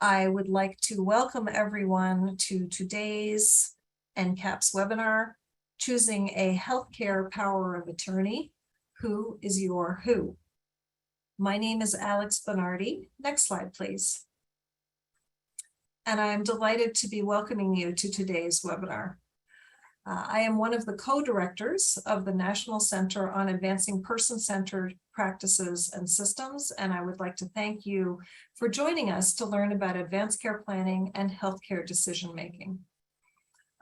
I would like to welcome everyone to today's NCAPS webinar, Choosing a Healthcare Power of Attorney. Who is your who? My name is Alex Bernardi. Next slide, please. And I am delighted to be welcoming you to today's webinar. I am one of the co-directors of the National Center on Advancing Person-Centered Practices and Systems, and I would like to thank you for joining us to learn about advanced care planning and healthcare decision-making.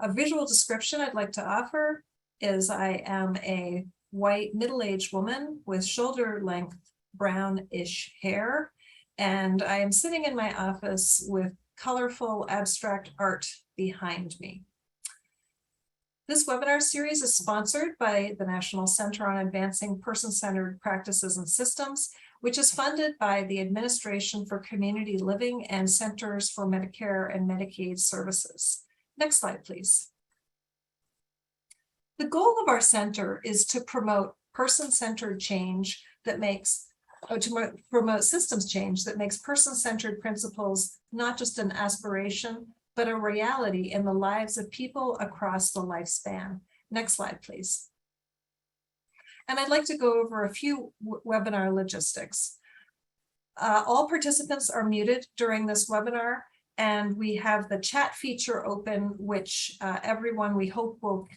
A visual description I'd like to offer is I am a white middle-aged woman with shoulder-length brownish hair, and I am sitting in my office with colorful abstract art behind me. This webinar series is sponsored by the National Center on Advancing Person-Centered Practices and Systems, which is funded by the Administration for Community Living and Centers for Medicare and Medicaid Services. Next slide, please. The goal of our center is to promote person-centered change that makes, to promote systems change that makes person-centered principles not just an aspiration, but a reality in the lives of people across the lifespan. Next slide, please. And I'd like to go over a few webinar logistics. All participants are muted during this webinar, and we have the chat feature open, which everyone we hope will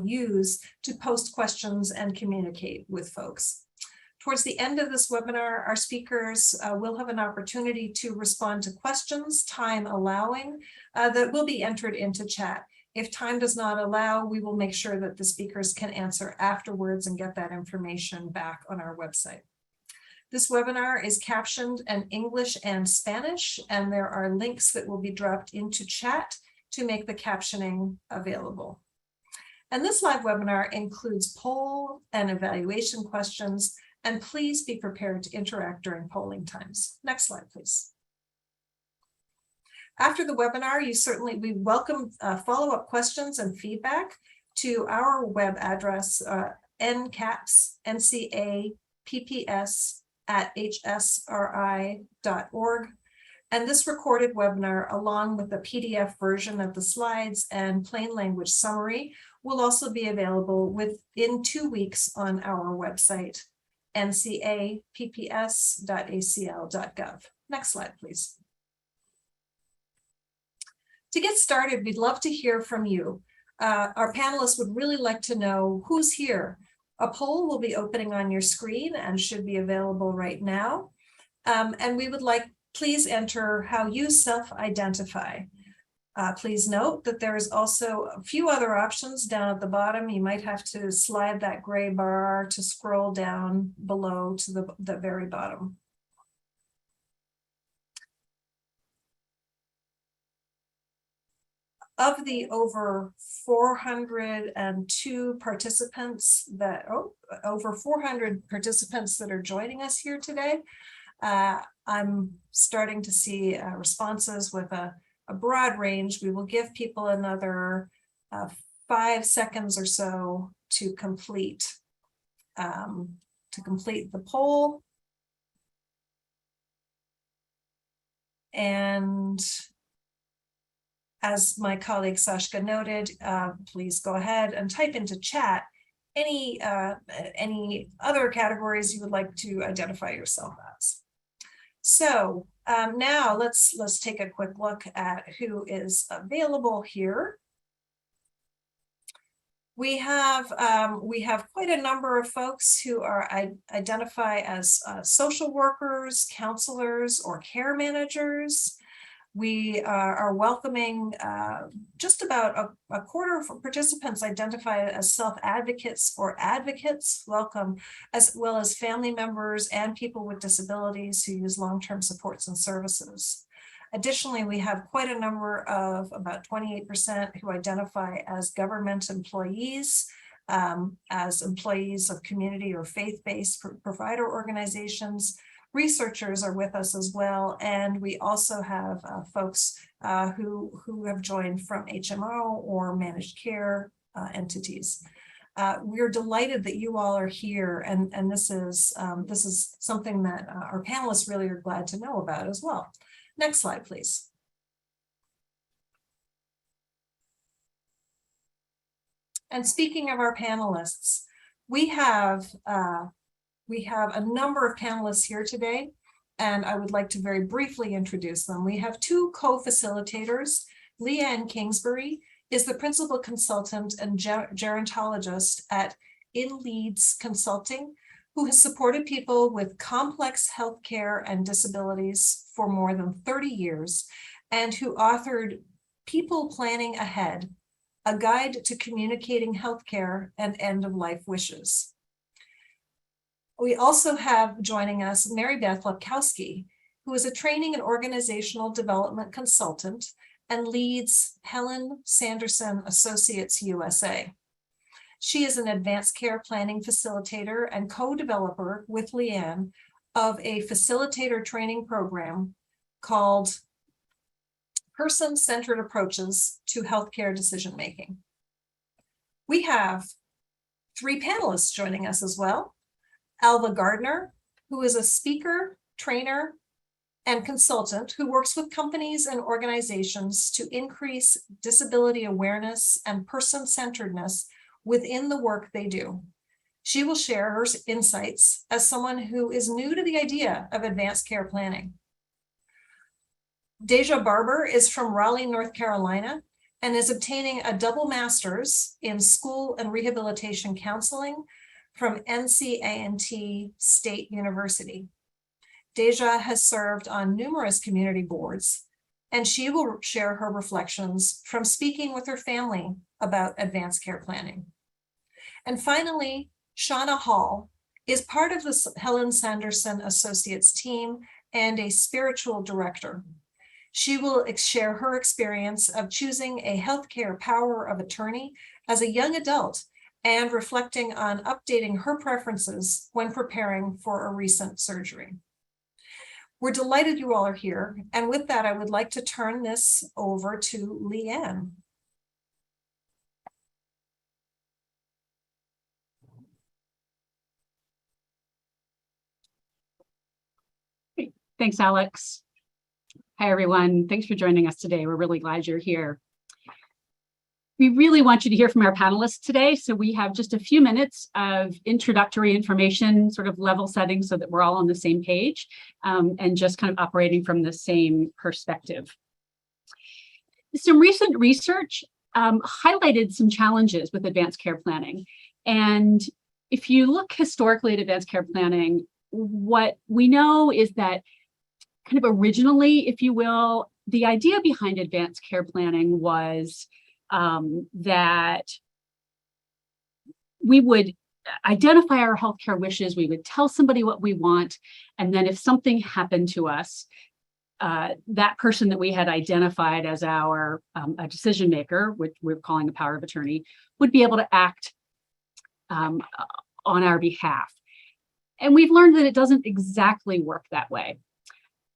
use to post questions and communicate with folks. Towards the end of this webinar, our speakers will have an opportunity to respond to questions, time allowing, that will be entered into chat. If time does not allow, we will make sure that the speakers can answer afterwards and get that information back on our website. This webinar is captioned in English and Spanish, and there are links that will be dropped into chat to make the captioning available. And this live webinar includes poll and evaluation questions, and please be prepared to interact during polling times. Next slide, please. After the webinar, we welcome follow-up questions and feedback to our web address, ncapps@hsri.org. And this recorded webinar, along with the PDF version of the slides and plain language summary, will also be available within 2 weeks on our website, ncapps.acl.gov. Next slide, please. To get started, we'd love to hear from you. Our panelists would really like to know who's here. A poll will be opening on your screen and should be available right now. And we would like, please enter how you self-identify. Please note that there is also a few other options down at the bottom. You might have to slide that gray bar to scroll down below to the very bottom. Of the over 402 participants over 400 participants that are joining us here today, I'm starting to see responses with a broad range. We will give people another 5 seconds or so to complete the poll. And as my colleague Sashka noted, please go ahead and type into chat any other categories you would like to identify yourself as. So now let's take a quick look at who is available here. We have quite a number of folks who identify as social workers, counselors, or care managers. We are welcoming just about a quarter of participants identified as self-advocates or advocates, welcome, as well as family members and people with disabilities who use long-term supports and services. Additionally, we have quite a number of about 28% who identify as government employees, as employees of community or faith-based provider organizations. Researchers are with us as well, and we also have folks who have joined from HMO or managed care entities. We're delighted that you all are here, and this is something that our panelists really are glad to know about as well. Next slide, please. And speaking of our panelists, we have a number of panelists here today, and I would like to very briefly introduce them. We have two co-facilitators. Leanne Kingsbury is the principal consultant and gerontologist at InLeads Consulting, who has supported people with complex healthcare and disabilities for more than 30 years, and who authored People Planning Ahead, a guide to communicating healthcare and end-of-life wishes. We also have joining us Mary Beth Lipkowski, who is a training and organizational development consultant and leads Helen Sanderson Associates USA. She is an advanced care planning facilitator and co-developer with Leanne of a facilitator training program called Person-Centered Approaches to Healthcare Decision-Making. We have three panelists joining us as well. Alva Gardner, who is a speaker, trainer, and consultant who works with companies and organizations to increase disability awareness and person-centeredness within the work they do. She will share her insights as someone who is new to the idea of advanced care planning. Deja Barber is from Raleigh, North Carolina, and is obtaining a double master's in school and rehabilitation counseling from NCANT State University. Deja has served on numerous community boards, and she will share her reflections from speaking with her family about advanced care planning. And finally, Shauna Hall is part of the Helen Sanderson Associates team and a spiritual director. She will share her experience of choosing a healthcare power of attorney as a young adult and reflecting on updating her preferences when preparing for a recent surgery. We're delighted you all are here. And with that, I would like to turn this over to Leanne. Great. Thanks, Alex. Hi, everyone. Thanks for joining us today. We're really glad you're here. We really want you to hear from our panelists today. So we have just a few minutes of introductory information, sort of level setting so that we're all on the same page and just kind of operating from the same perspective. Some recent research highlighted some challenges with advanced care planning. And if you look historically at advanced care planning, what we know is that kind of originally, if you will, the idea behind advanced care planning was that we would identify our healthcare wishes, we would tell somebody what we want, and then if something happened to us, that person that we had identified as our a decision maker, which we're calling a power of attorney, would be able to act on our behalf. And we've learned that it doesn't exactly work that way.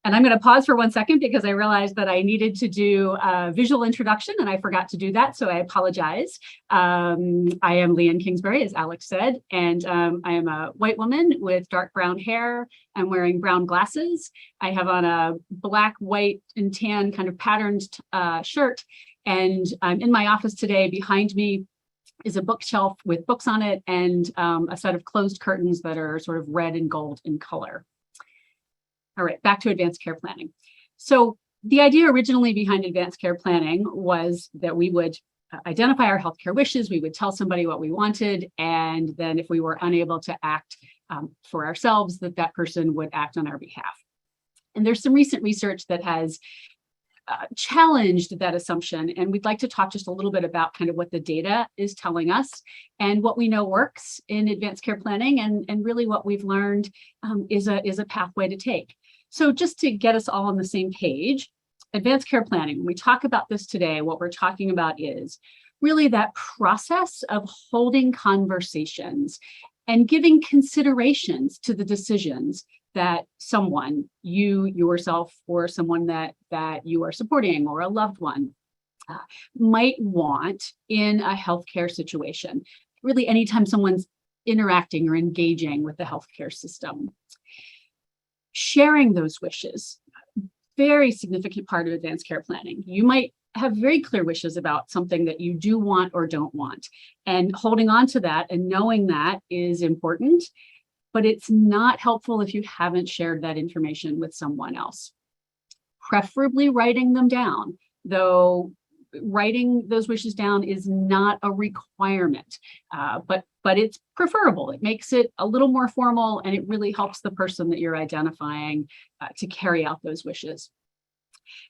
And I'm going to pause for 1 second because I realized that I needed to do a visual introduction and I forgot to do that, so I apologize. I am Leanne Kingsbury, as Alex said, and I am a white woman with dark brown hair. I'm wearing brown glasses. I have on a black, white, and tan kind of patterned shirt, and I'm in my office today. Behind me is a bookshelf with books on it and a set of closed curtains that are sort of red and gold in color. All right, back to advanced care planning. So the idea originally behind advanced care planning was that we would identify our healthcare wishes, we would tell somebody what we wanted, and then if we were unable to act for ourselves, that person would act on our behalf. And there's some recent research that has challenged that assumption, and we'd like to talk just a little bit about kind of what the data is telling us and what we know works in advanced care planning, and really what we've learned is a pathway to take. So just to get us all on the same page, advanced care planning, when we talk about this today, what we're talking about is really that process of holding conversations and giving considerations to the decisions that someone, you yourself, or someone that you are supporting, or a loved one, might want in a healthcare situation. Really, anytime someone's interacting or engaging with the healthcare system. Sharing those wishes, very significant part of advanced care planning. You might have very clear wishes about something that you do want or don't want. And holding on to that and knowing that is important, but it's not helpful if you haven't shared that information with someone else. Preferably writing them down, though writing those wishes down is not a requirement, but it's preferable. It makes it a little more formal, and it really helps the person that you're identifying to carry out those wishes.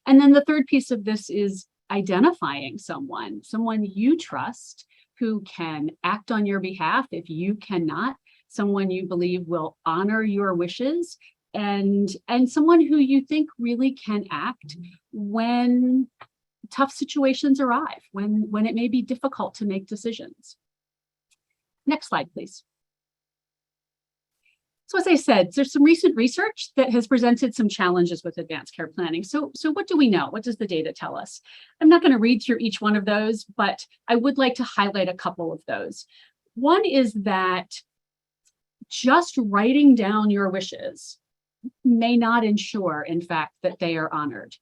And then the third piece of this is identifying someone you trust who can act on your behalf if you cannot, someone you believe will honor your wishes, and someone who you think really can act when tough situations arrive, when it may be difficult to make decisions. Next slide, please. So as I said, there's some recent research that has presented some challenges with advanced care planning. So what do we know? What does the data tell us? I'm not going to read through each one of those, but I would like to highlight a couple of those. One is that just writing down your wishes may not ensure, in fact, that they are honored.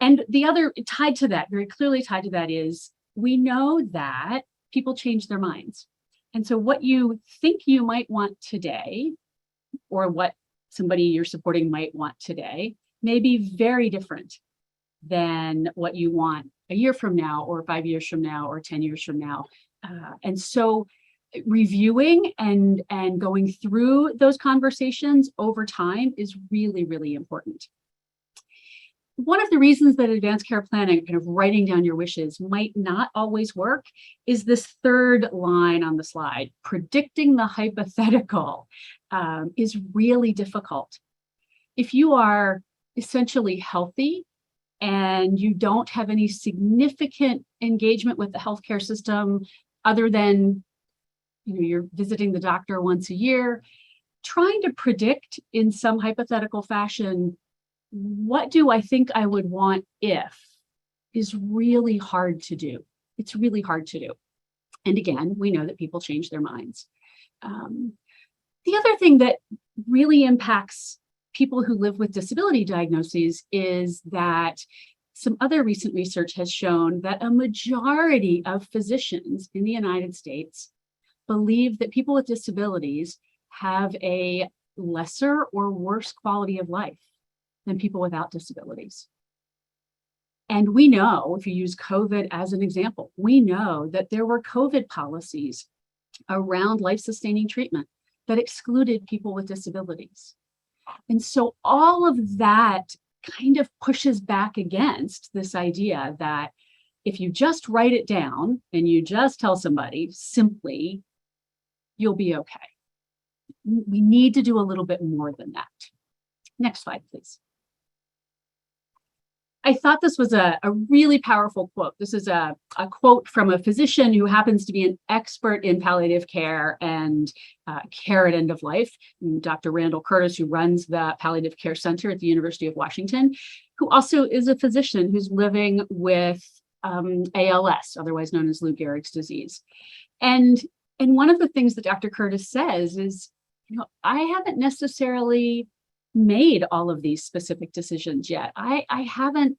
And the other tied to that, very clearly tied to that, is we know that people change their minds. And so what you think you might want today, or what somebody you're supporting might want today, may be very different than what you want a year from now, or 5 years from now, or 10 years from now. And so reviewing and going through those conversations over time is really, really important. One of the reasons that advanced care planning, kind of writing down your wishes, might not always work is this third line on the slide. Predicting the hypothetical is really difficult. If you are essentially healthy and you don't have any significant engagement with the healthcare system other than you're visiting the doctor once a year, trying to predict in some hypothetical fashion, what do I think I would want if, is really hard to do. It's really hard to do. And again, we know that people change their minds. The other thing that really impacts people who live with disability diagnoses is that some other recent research has shown that a majority of physicians in the United States believe that people with disabilities have a lesser or worse quality of life than people without disabilities. And we know, if you use COVID as an example, we know that there were COVID policies around life-sustaining treatment that excluded people with disabilities. And so all of that kind of pushes back against this idea that if you just write it down and you just tell somebody simply, you'll be okay. We need to do a little bit more than that. Next slide, please. I thought this was a really powerful quote. This is a quote from a physician who happens to be an expert in palliative care and care at end of life, Dr. Randall Curtis, who runs the Palliative Care Center at the University of Washington, who also is a physician who's living with ALS, otherwise known as Lou Gehrig's disease. And one of the things that Dr. Curtis says is, I haven't necessarily made all of these specific decisions yet. I haven't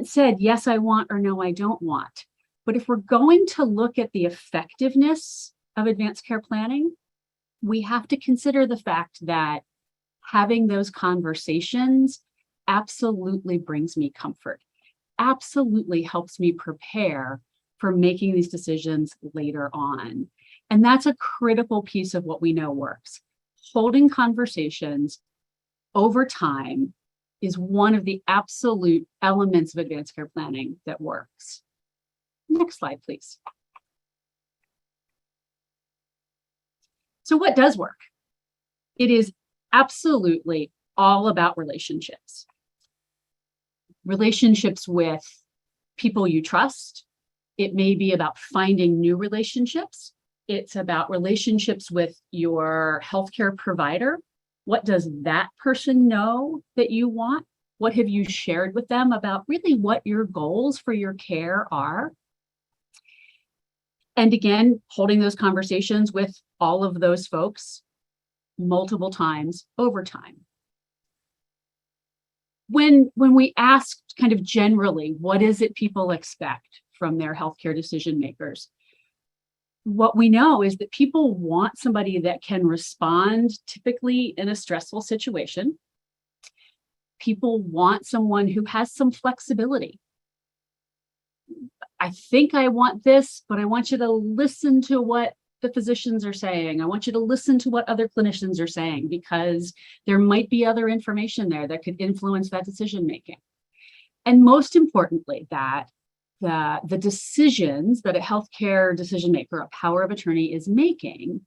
said, yes, I want, or no, I don't want. But if we're going to look at the effectiveness of advanced care planning, we have to consider the fact that having those conversations absolutely brings me comfort, absolutely helps me prepare for making these decisions later on. And that's a critical piece of what we know works. Holding conversations over time is one of the absolute elements of advanced care planning that works. Next slide, please. So what does work? It is absolutely all about relationships. Relationships with people you trust. It may be about finding new relationships. It's about relationships with your healthcare provider. What does that person know that you want? What have you shared with them about really what your goals for your care are? And again, holding those conversations with all of those folks multiple times over time. when we ask kind of generally, what is it people expect from their healthcare decision makers? What we know is that people want somebody that can respond typically in a stressful situation. People want someone who has some flexibility. I think I want this, but I want you to listen to what the physicians are saying. I want you to listen to what other clinicians are saying, because there might be other information there that could influence that decision making. And most importantly, that the decisions that a healthcare decision maker, a power of attorney, is making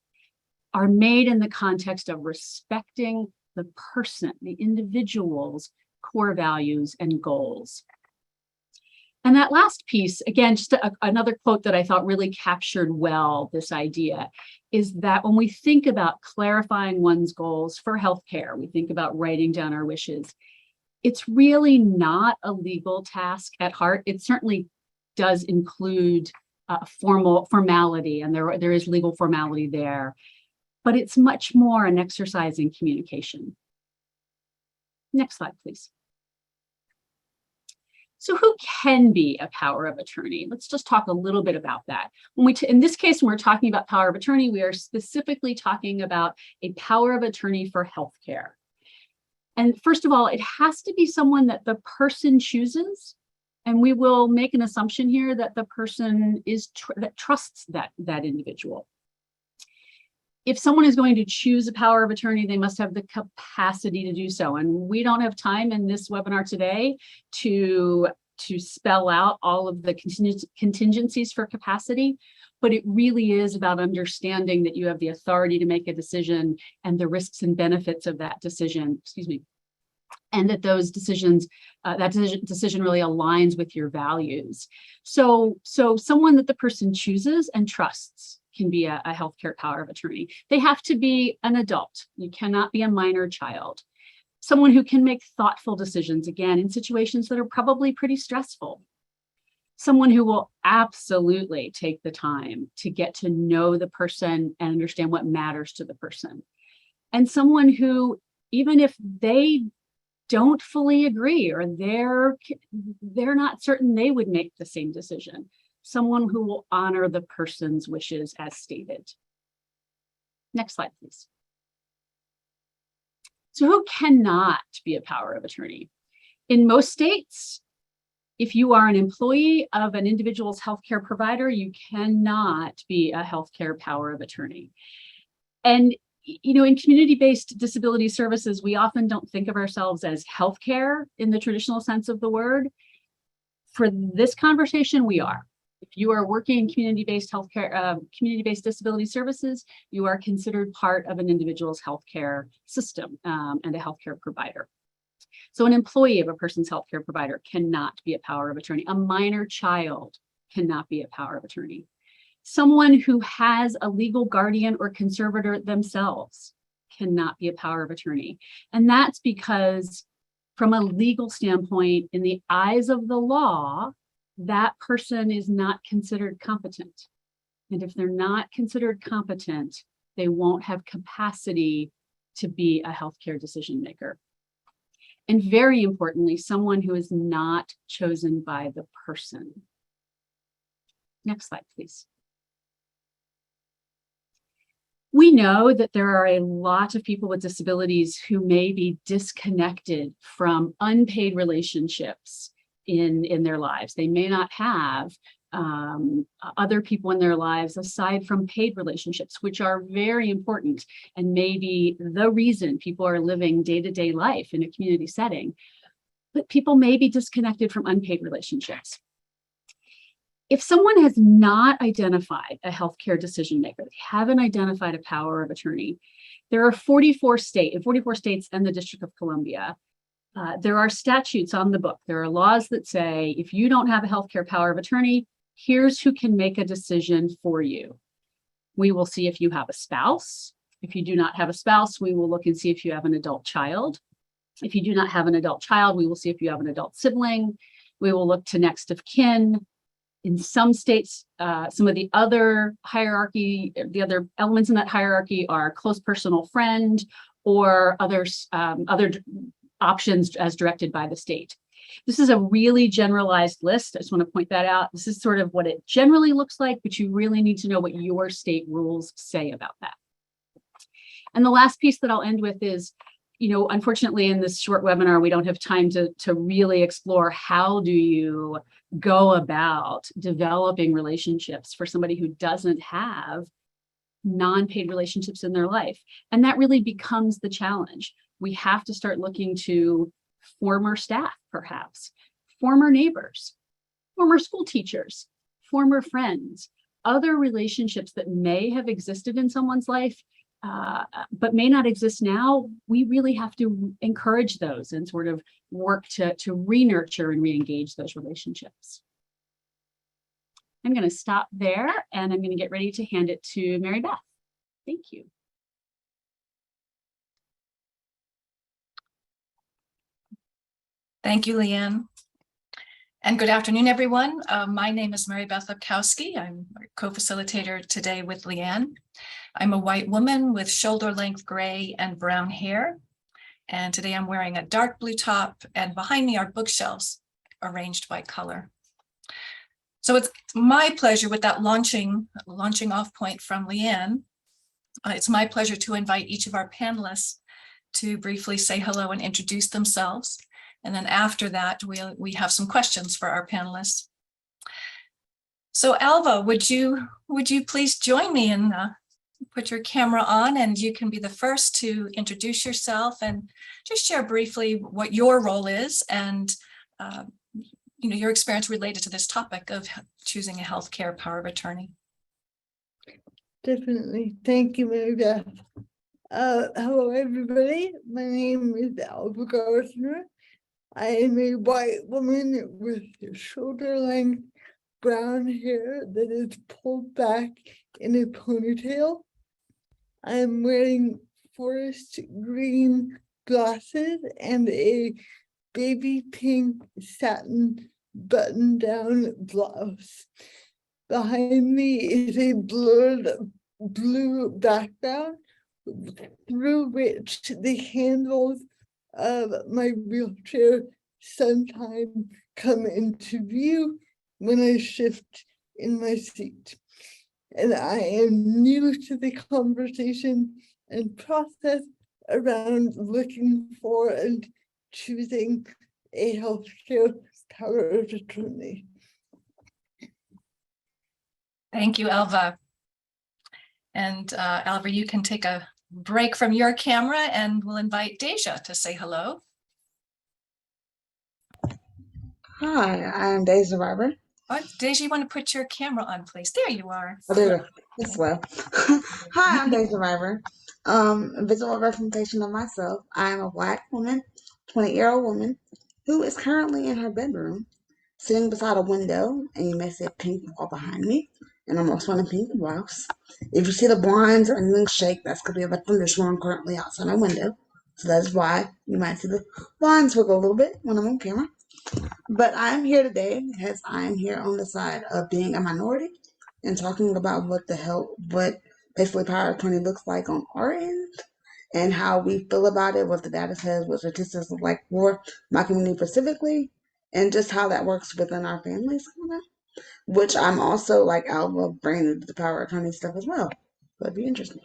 are made in the context of respecting the person, the individual's core values and goals. And that last piece, again, just another quote that I thought really captured well this idea, is that when we think about clarifying one's goals for healthcare, we think about writing down our wishes. It's really not a legal task at heart. It certainly does include formality, and there is legal formality there, but it's much more an exercise in communication. Next slide, please. So who can be a power of attorney? Let's just talk a little bit about that. In this case, when we're talking about power of attorney, we are specifically talking about a power of attorney for healthcare. And first of all, it has to be someone that the person chooses. And we will make an assumption here that the person that trusts that individual. If someone is going to choose a power of attorney, they must have the capacity to do so. And we don't have time in this webinar today to spell out all of the contingencies for capacity, but it really is about understanding that you have the authority to make a decision and the risks and benefits of that decision, and that those decisions, that decision really aligns with your values. So someone that the person chooses and trusts can be a healthcare power of attorney. They have to be an adult. You cannot be a minor child. Someone who can make thoughtful decisions, again, in situations that are probably pretty stressful. Someone who will absolutely take the time to get to know the person and understand what matters to the person. And someone who, even if they don't fully agree or they're not certain they would make the same decision, someone who will honor the person's wishes as stated. Next slide, please. So who cannot be a power of attorney? In most states, if you are an employee of an individual's healthcare provider, you cannot be a healthcare power of attorney. And in community-based disability services, we often don't think of ourselves as healthcare in the traditional sense of the word. For this conversation, we are. If you are working in community-based healthcare, community-based disability services, you are considered part of an individual's healthcare system and a healthcare provider. So an employee of a person's healthcare provider cannot be a power of attorney. A minor child cannot be a power of attorney. Someone who has a legal guardian or conservator themselves cannot be a power of attorney. And that's because from a legal standpoint, in the eyes of the law, that person is not considered competent. And if they're not considered competent, they won't have capacity to be a healthcare decision maker. And very importantly, someone who is not chosen by the person. Next slide, please. We know that there are a lot of people with disabilities who may be disconnected from unpaid relationships in their lives. They may not have other people in their lives aside from paid relationships, which are very important and maybe the reason people are living day-to-day life in a community setting. But people may be disconnected from unpaid relationships. If someone has not identified a healthcare decision maker, they haven't identified a power of attorney, there are 44 states and the District of Columbia. There are statutes on the book. There are laws that say, if you don't have a healthcare power of attorney, here's who can make a decision for you. We will see if you have a spouse. If you do not have a spouse, we will look and see if you have an adult child. If you do not have an adult child, we will see if you have an adult sibling. We will look to next of kin. In some states, some of the other hierarchy, the other elements in that hierarchy are close personal friend or other options as directed by the state. This is a really generalized list. I just want to point that out. This is sort of what it generally looks like, but you really need to know what your state rules say about that. And the last piece that I'll end with is, unfortunately in this short webinar, we don't have time to really explore how do you go about developing relationships for somebody who doesn't have non-paid relationships in their life. And that really becomes the challenge. We have to start looking to former staff, perhaps, former neighbors, former school teachers, former friends, other relationships that may have existed in someone's life, but may not exist now. We really have to encourage those and sort of work to re-nurture and re-engage those relationships. I'm going to stop there and I'm going to get ready to hand it to Mary Beth. Thank you. Thank you, Leanne. And good afternoon, everyone. My name is Mary Beth Lipkowski. I'm a co-facilitator today with Leanne. I'm a white woman with shoulder-length gray and brown hair. And today I'm wearing a dark blue top, and behind me are bookshelves arranged by color. So it's my pleasure, with that launching off point from Leanne, it's my pleasure to invite each of our panelists to briefly say hello and introduce themselves. And then after that, we have some questions for our panelists. So Alva, would you please join me and put your camera on, and you can be the first to introduce yourself and just share briefly what your role is and your experience related to this topic of choosing a healthcare power of attorney. Definitely. Thank you, Mary Beth. Hello, everybody. My name is Alva Gardner. I am a white woman with shoulder-length brown hair that is pulled back in a ponytail. I am wearing forest green glasses and a baby pink satin button-down blouse. Behind me is a blurred blue background through which the handles of my wheelchair sometimes come into view when I shift in my seat. And I am new to the conversation and process around looking for and choosing a healthcare power of attorney. Thank you, Alva. And Alva, you can take a break from your camera and we'll invite Deja to say hello. Hi, I'm Deja Barber. Oh, Deja, you want to put your camera on, please? There you are. Oh, there you go. Yes, well. Hi, I'm Deja Barber. Visual representation of myself. I am a Black woman, 20-year-old woman, who is currently in her bedroom, sitting beside a window, and you may see a pink wall behind me, and I'm also in a pink blouse. If you see the blinds or anything shake, that's because we have a thunderstorm currently outside my window. So that's why you might see the blinds wiggle a little bit when I'm on camera. But I'm here today because I'm here on the side of being a minority and talking about what basically power of attorney looks like on our end and how we feel about it, what the data says, what statistics look like for my community specifically, and just how that works within our families, which I'm also, like Alva, bringing the power of attorney stuff as well. So it'd be interesting.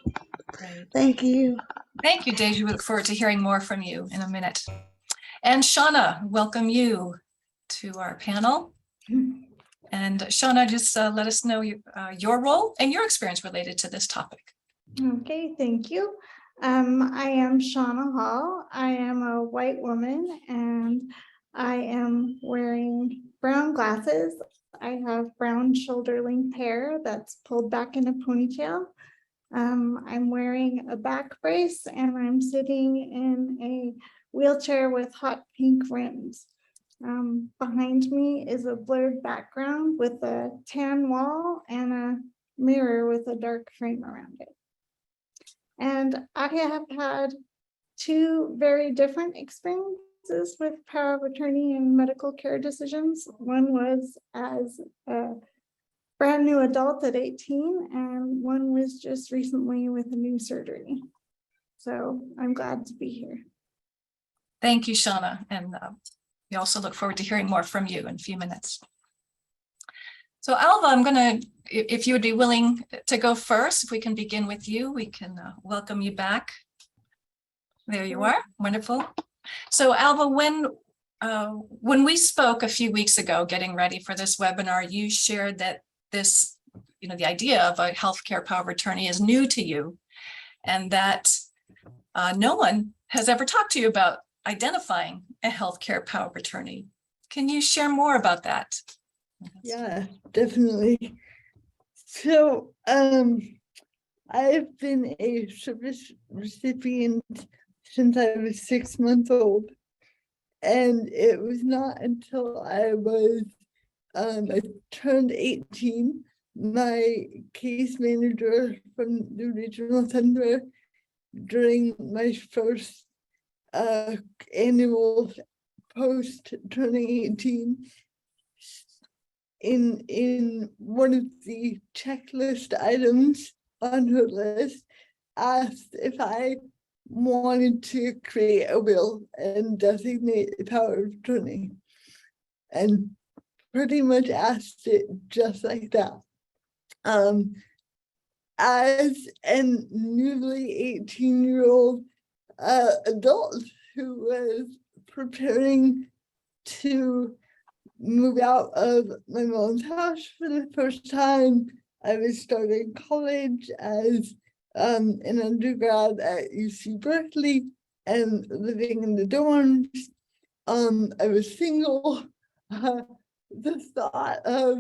Great. Thank you. Thank you, Deja. We look forward to hearing more from you in a minute. And Shauna, welcome you to our panel. And Shauna, just let us know your role and your experience related to this topic. Okay, thank you. I am Shauna Hall. I am a white woman and I am wearing brown glasses. I have brown shoulder-length hair that's pulled back in a ponytail. I'm wearing a back brace and I'm sitting in a wheelchair with hot pink rims. Behind me is a blurred background with a tan wall and a mirror with a dark frame around it. And I have had two very different experiences with power of attorney and medical care decisions. One was as a brand new adult at 18, and one was just recently with a new surgery. So I'm glad to be here. Thank you, Shauna. And we also look forward to hearing more from you in a few minutes. So Alva, I'm going to, if you would be willing to go first, if we can begin with you, we can welcome you back. There you are. Wonderful. So Alva, when we spoke a few weeks ago, getting ready for this webinar, you shared that this, the idea of a healthcare power of attorney is new to you, and that no one has ever talked to you about identifying a healthcare power of attorney. Can you share more about that? Yeah, definitely. So, I've been a service recipient since I was 6 months old. And it was not until I turned 18, my case manager from the regional center during my first annual post turning 18, in one of the checklist items on her list, asked if I wanted to create a will and designate a power of attorney, and pretty much asked it just like that. As a newly 18-year-old adult who was preparing to move out of my mom's house for the first time, I was starting college as an undergrad at UC Berkeley and living in the dorms. I was single. The thought of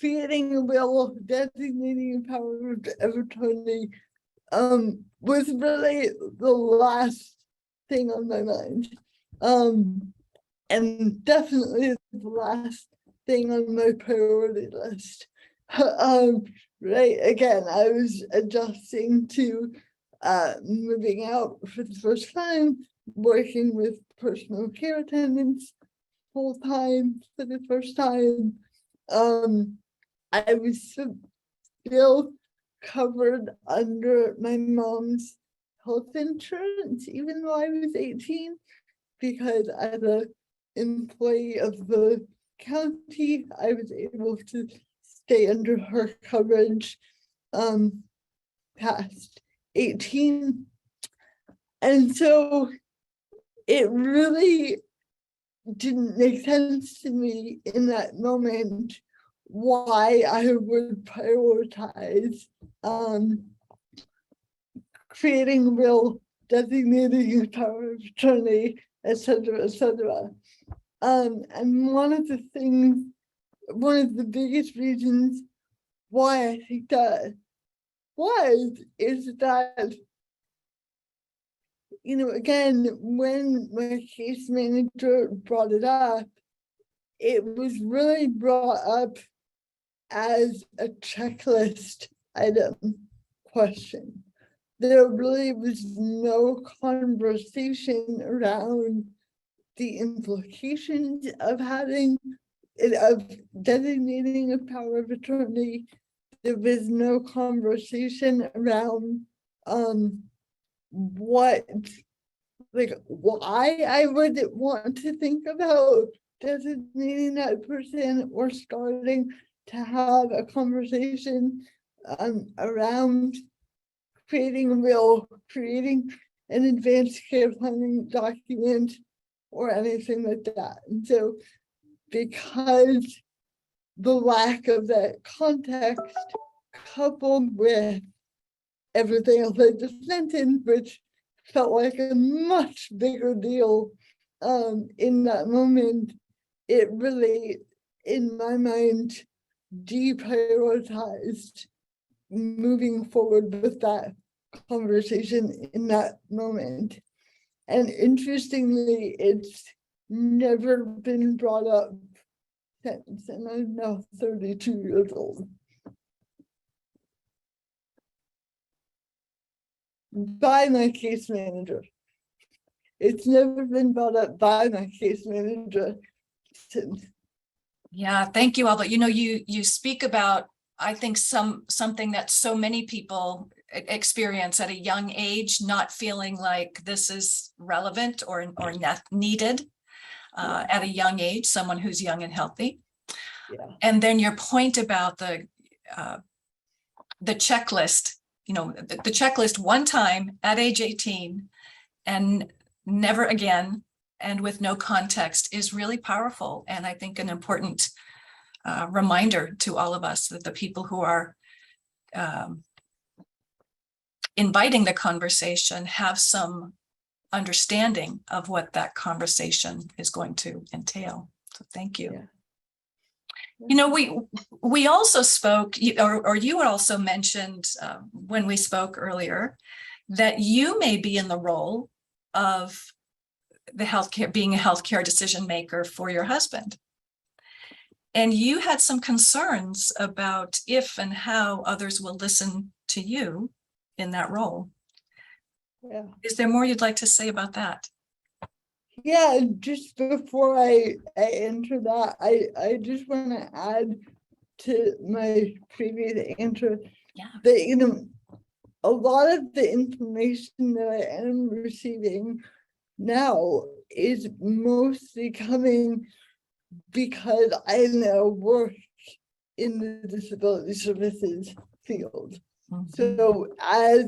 creating a will, designating a power of attorney was really the last thing on my mind. And definitely the last thing on my priority list. Right, again, I was adjusting to moving out for the first time, working with personal care attendants full time for the first time. I was still covered under my mom's health insurance, even though I was 18, because as an employee of the county, I was able to stay under her coverage past 18. And so it really didn't make sense to me in that moment why I would prioritize creating a will, designating a power of attorney, etc., etc. And one of the biggest reasons why I think that is that, again, when my case manager brought it up, it was really brought up as a checklist item question. There really was no conversation around the implications of designating a power of attorney. There was no conversation around why I would want to think about designating that person, or starting to have a conversation around creating a will, creating an advanced care planning document, or anything like that. And so, because the lack of that context, coupled with everything else I just mentioned, which felt like a much bigger deal in that moment, it really, in my mind, deprioritized moving forward with that conversation in that moment. And interestingly, it's never been brought up since, and I'm now 32 years old. By my case manager. It's never been brought up by my case manager since. Yeah, thank you, Alva. You speak about, I think, something that so many people experience at a young age, not feeling like this is relevant or needed at a young age, someone who's young and healthy. Yeah. And then your point about the checklist, the checklist one time at age 18 and never again, and with no context, is really powerful. And I think an important reminder to all of us that the people who are inviting the conversation have some understanding of what that conversation is going to entail. So thank you. Yeah. We also spoke, or you also mentioned when we spoke earlier, that you may be in the role of being a healthcare decision maker for your husband. And you had some concerns about if and how others will listen to you in that role. Yeah. Is there more you'd like to say about that? Yeah, just before I enter that, I just want to add to my previous answer that, a lot of the information that I am receiving now is mostly coming because I now work in the disability services field. So I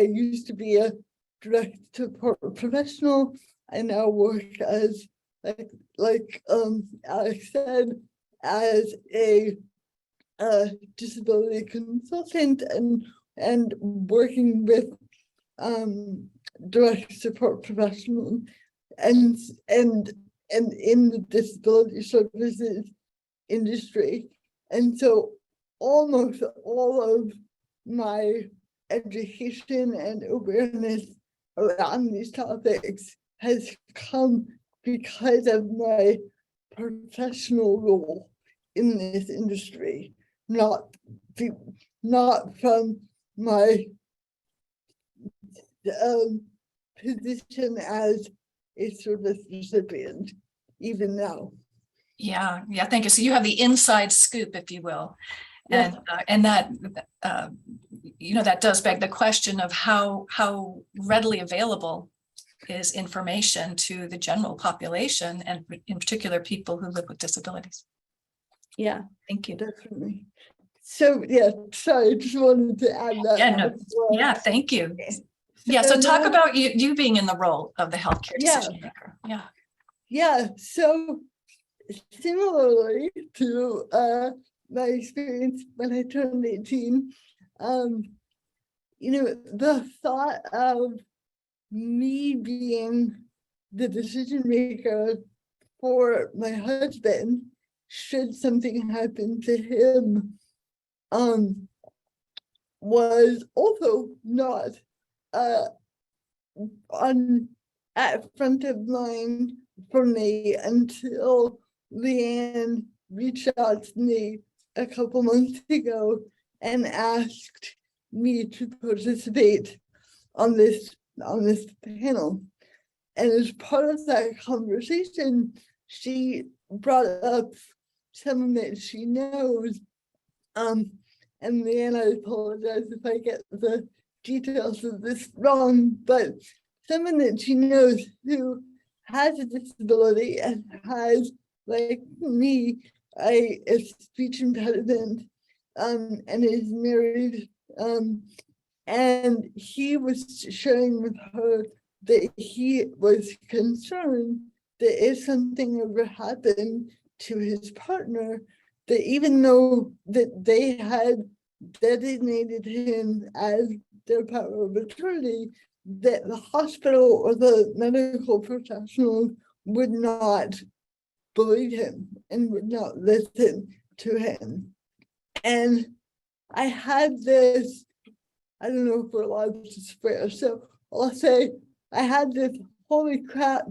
used to be a direct support professional. I now work as like Alex said, as a disability consultant and working with direct support professionals and in the disability services industry. And so almost all of my education and awareness around these topics has come because of my professional role in this industry, not from my position as a service recipient, even now. Yeah, thank you. So you have the inside scoop, if you will. And that that does beg the question of how readily available is information to the general population, and in particular people who live with disabilities. Yeah, thank you. Definitely. So sorry, just wanted to add that. Thank you. So talk about you being in the role of the healthcare decision maker. So similarly to my experience when I turned 18, the thought of me being the decision maker for my husband should something happen to him was also not at front of mind for me until Leanne reached out to me a couple months ago and asked me to participate on this panel. And as part of that conversation, she brought up someone that she knows. And Leanne, I apologize if I get the details of this wrong, but someone that she knows who has a disability and has, like me, a speech impediment, and is married. And he was sharing with her that he was concerned that if something ever happened to his partner, that even though that they had designated him as their power of attorney, that the hospital or the medical professionals would not believe him and would not listen to him. And I had this, I don't know if we're allowed to swear, so I'll say I had this holy crap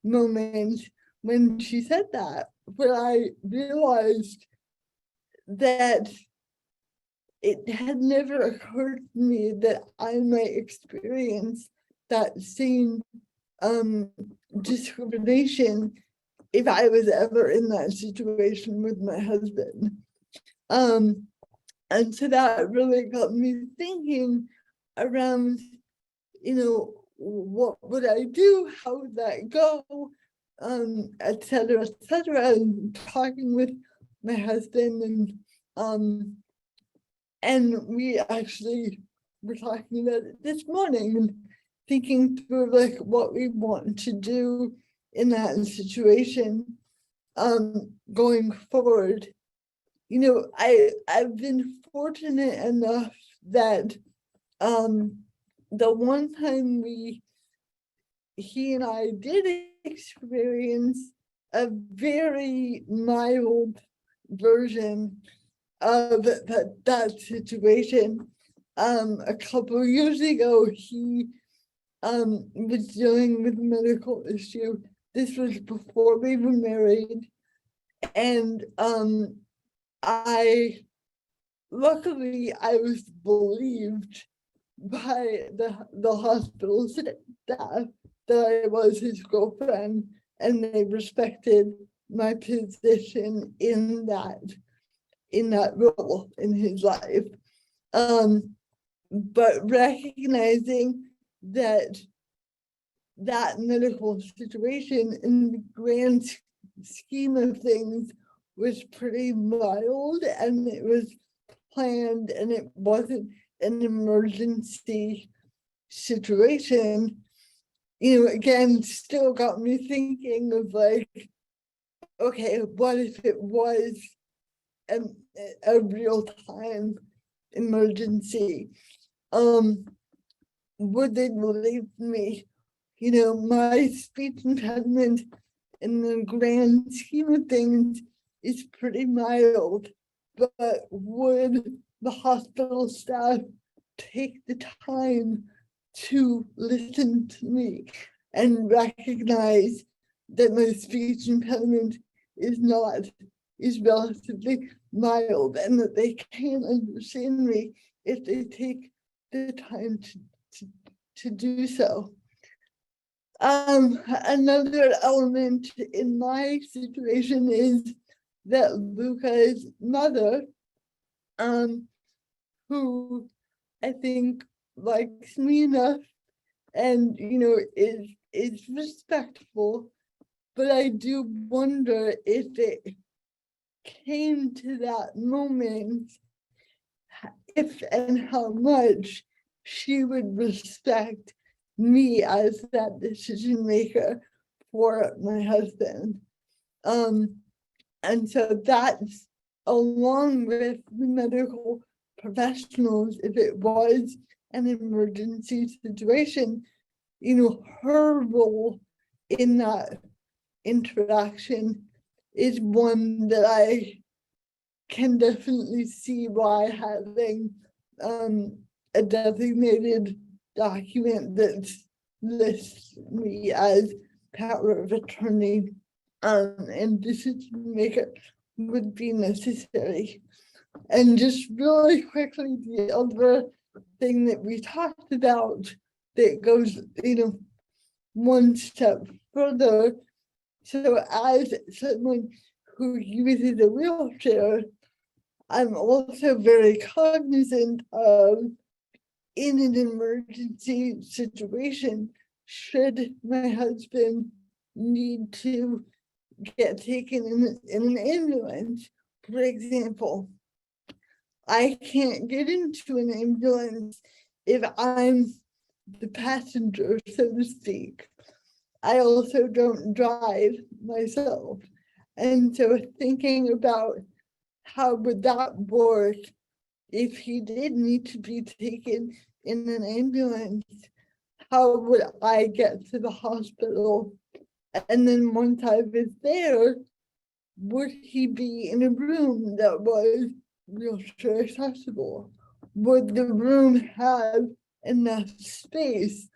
moment when she said that, where I realized that it had never occurred to me that I might experience that same discrimination if I was ever in that situation with my husband. And so that really got me thinking around, what would I do? How would that go? Et cetera, and talking with my husband and we actually were talking about it this morning and thinking through like what we want to do in that situation going forward. I've been fortunate enough that the one time he and I did experience a very mild version of that situation. A couple of years ago, he was dealing with a medical issue. This was before we were married, and luckily I was believed by the hospital staff that I was his girlfriend, and they respected my position in that role in his life. But recognizing that medical situation in the grand scheme of things was pretty mild, and it was planned, and it wasn't an emergency situation, again, still got me thinking of like, okay, what if it was a real time emergency? Would they believe me? My speech impediment in the grand scheme of things is pretty mild, but would the hospital staff take the time to listen to me and recognize that my speech impediment is relatively mild, and that they can understand me if they take the time to do so. Another element in my situation is that Luca's mother, who I think likes me enough and is respectful, but I do wonder if it came to that moment, if and how much she would respect me as that decision maker for my husband. And so that's, along with the medical professionals, if it was an emergency situation, her role in that interaction is one that I can definitely see why having a designated document that lists me as power of attorney and decision maker would be necessary. And just really quickly, the other thing that we talked about that goes, one step further. So as someone who uses a wheelchair, I'm also very cognizant of, in an emergency situation, should my husband need to get taken in an ambulance, for example, I can't get into an ambulance if I'm the passenger, so to speak. I also don't drive myself. And so thinking about how would that work if he did need to be taken in an ambulance, how would I get to the hospital? And then once I was there, would he be in a room that was wheelchair accessible? Would the room have enough space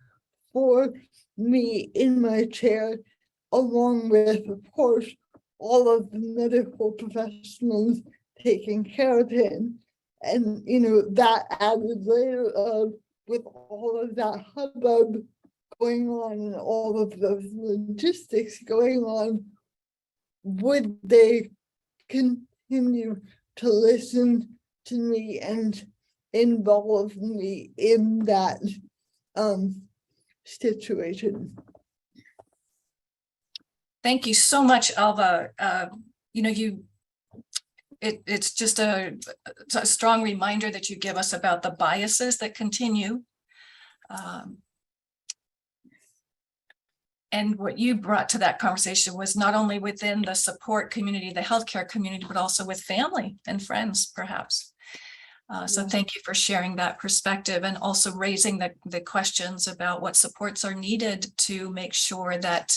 for me in my chair, along with, of course, all of the medical professionals taking care of him? And that added layer of, with all of that hubbub going on and all of those logistics going on, would they continue to listen to me and involve me in that situation. Thank you so much, Alva. It's just a strong reminder that you give us about the biases that continue. And what you brought to that conversation was not only within the support community, the healthcare community, but also with family and friends, perhaps. So thank you for sharing that perspective and also raising the questions about what supports are needed to make sure that